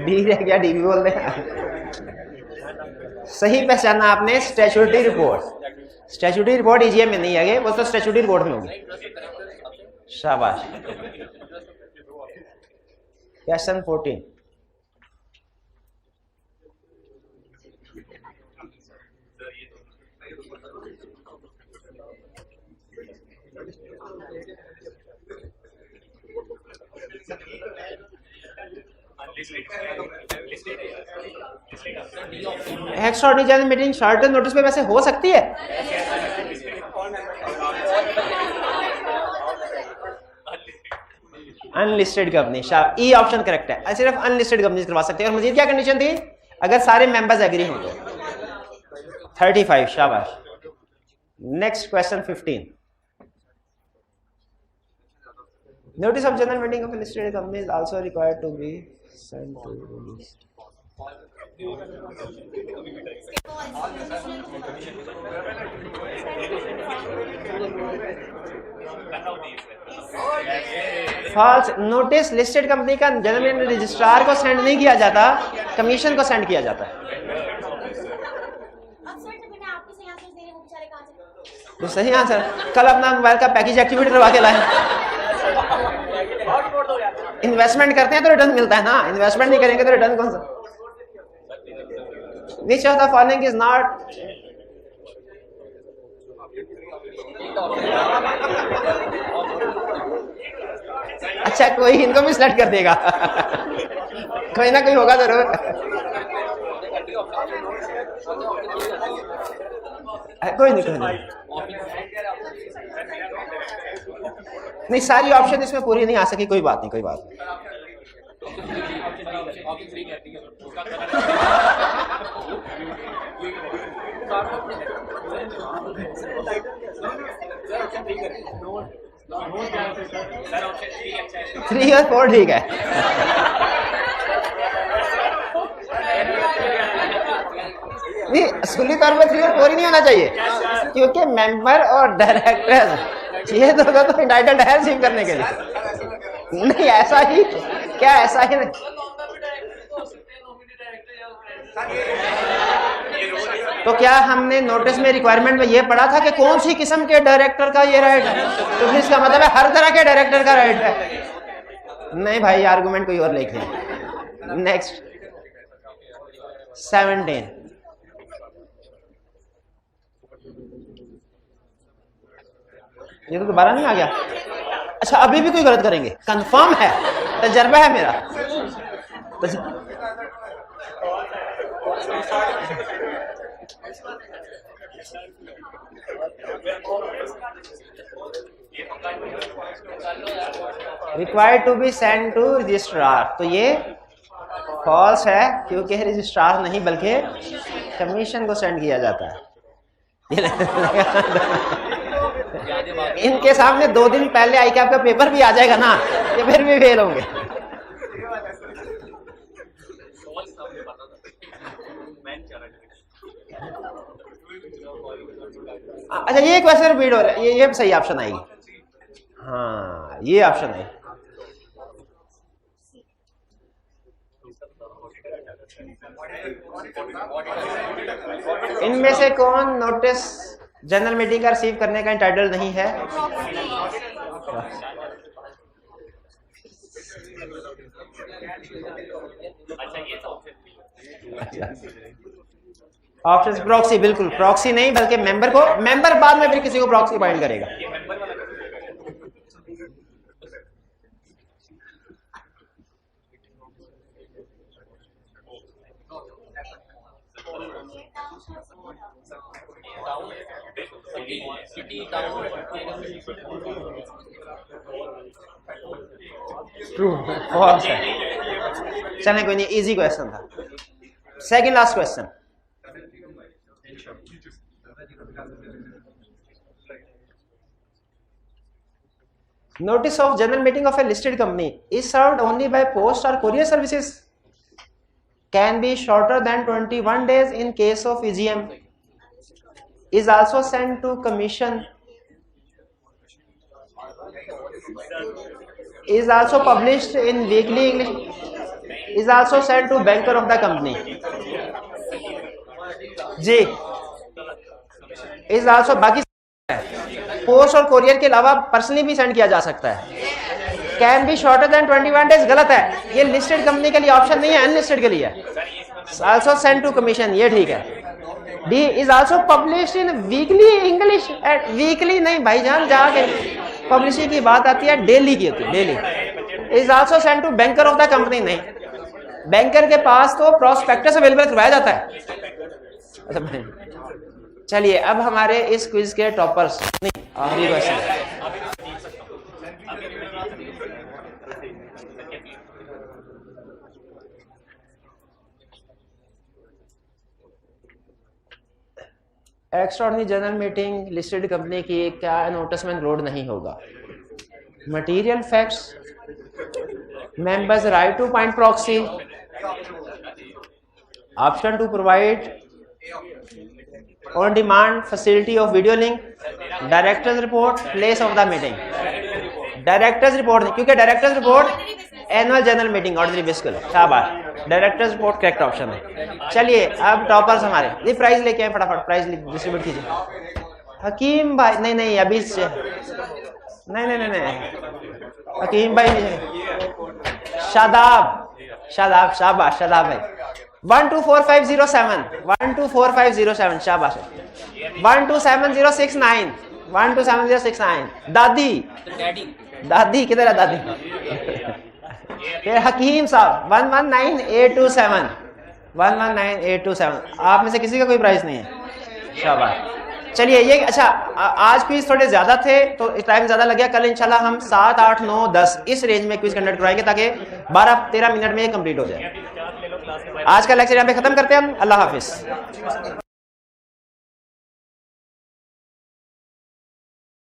डी है क्या, डी भी बोल रहे हैं। सही पहचाना आपने, statutory report. Statutory report EGM में नहीं है, वो तो स्टैट्यूटरी रिपोर्ट में होगी। शाबाश। Question 14। Extraordinary general meeting short notice पे वैसे हो सकती है। Unlisted company, E option correct है। सिर्फ अनलिस्टेड कंपनी करवा सकते हैं। और मजीद क्या कंडीशन थी? अगर सारे मेंबर्स एग्री हो तो 35। शाबाश। Next question 15। Notice of general meeting of a listed company is also required to be sent to release. False. Notice listed company का जनरल रजिस्ट्रार को सेंड नहीं किया जाता, कमीशन को सेंड किया जाता है। तो सही आंसर। कल अपना मोबाइल का पैकेज एक्टिवेट करवा के लाए। इन्वेस्टमेंट करते हैं तो रिटर्न मिलता है ना, इन्वेस्टमेंट नहीं करेंगे तो रिटर्न कौन सा? Which of the following is not? अच्छा, कोई इनको भी सिलेक्ट कर देगा। कोई ना कोई होगा जरूर। कोई नहीं। नहीं, सारी ऑप्शन इसमें पूरी नहीं आ सकी। कोई बात नहीं, कोई बात नहीं। थ्री और 4 ठीक है। नहीं, असली तौर पर 3 और 4 ही नहीं होना चाहिए, क्योंकि मेंबर और डायरेक्टर ये तो इंटाइटल्ड है रिसीव करने के लिए। नहीं, ऐसा ही क्या, ऐसा ही नहीं। तो क्या हमने नोटिस में रिक्वायरमेंट में ये पढ़ा था कि कौन सी किस्म के डायरेक्टर का ये राइट है? तो फिर इसका मतलब है हर तरह के डायरेक्टर का राइट है। नहीं भाई, आर्गुमेंट कोई और लिखे। नेक्स्ट 17। ये तो दोबारा नहीं आ गया। अच्छा, अभी भी कोई गलत करेंगे? कंफर्म है, तजर्बा है मेरा। Required to be send to registrar, तो ये फॉल्स है, क्योंकि रजिस्ट्रार नहीं बल्कि कमीशन को सेंड किया जाता है। इनके सामने 2 दिन पहले आई कि आपका पेपर भी आ जाएगा ना, ये फिर भी फेल होंगे। अच्छा, ये क्वेश्चन रिपीट हो रहा है, ये सही ऑप्शन आएगी। हाँ, ये ऑप्शन है। इनमें से कौन नोटिस जनरल मीटिंग का रिसीव करने का इंटाइटल नहीं है? ऑप्शन प्रॉक्सी, बिल्कुल प्रॉक्सी नहीं बल्कि मेंबर को, मेंबर बाद में फिर किसी को प्रॉक्सी अपॉइंट करेगा। ट्रू, फॉल्स है। चलें कोई नहीं, इजी क्वेश्चन था। Second last question, notice of general meeting of a listed company is served only by post or courier services, can be shorter than 21 days in case of EGM, is also sent to commission, is also published in weekly English, is also sent to banker of the company. जी, is also, बाकी post और courier के अलावा personally भी send किया जा सकता है। Can be shorter than 21 days गलत है, ये लिस्टेड कंपनी के लिए ऑप्शन नहीं है, अनलिस्टेड के लिए है। आल्सो सेंड टू कमीशन, ये ठीक है। D is also published in weekly English, weekly नहीं भाईजान, जाके पब्लिशिंग की बात आती है डेली की होती है, daily. Is also send to banker of the company, नहीं, बैंकर के पास तो प्रोस्पेक्टस अवेलेबल करवाया जाता है। चलिए अब हमारे इस क्विज के टॉपर्स, नहीं आखिरी question, extraordinary general meeting listed company की क्या नोटिसमेंट लोड नहीं होगा? Material facts, members right to point proxy, option to provide on demand facility of video link, directors report, place of the meeting. Directors report नहीं, क्योंकि directors report annual general meeting ordinary बिल्कुल, शाबाश, डायरेक्टर्स रिपोर्ट करेक्ट ऑप्शन है। चलिए अब toppers हमारे, ये prize लेके आए, फटाफट प्राइज डिस्ट्रीब्यूट कीजिए। हकीम भाई, नहीं नहीं अभी से नहीं नहीं नहीं, हकीम भाई, शादाब शादाब, शाबाश शादाब भाई। 124507, 124507, शाबाश। 127069, 127069, दादी दादी किधर है दादी? फिर हकीम साहब 119827, 119827। आप में से किसी का कोई प्राइस नहीं है, शाबाश। चलिए ये अच्छा, आज क्विज थोड़े ज्यादा थे तो टाइम ज्यादा लग गया, कल इंशाल्लाह हम 7, 8, 9, 10 इस रेंज में क्विज कंडक्ट कराएंगे ताकि 12-13 मिनट में ये कंप्लीट हो जाए। आज का लेक्चर यहाँ पे खत्म करते हैं हम। अल्लाह हाफिज।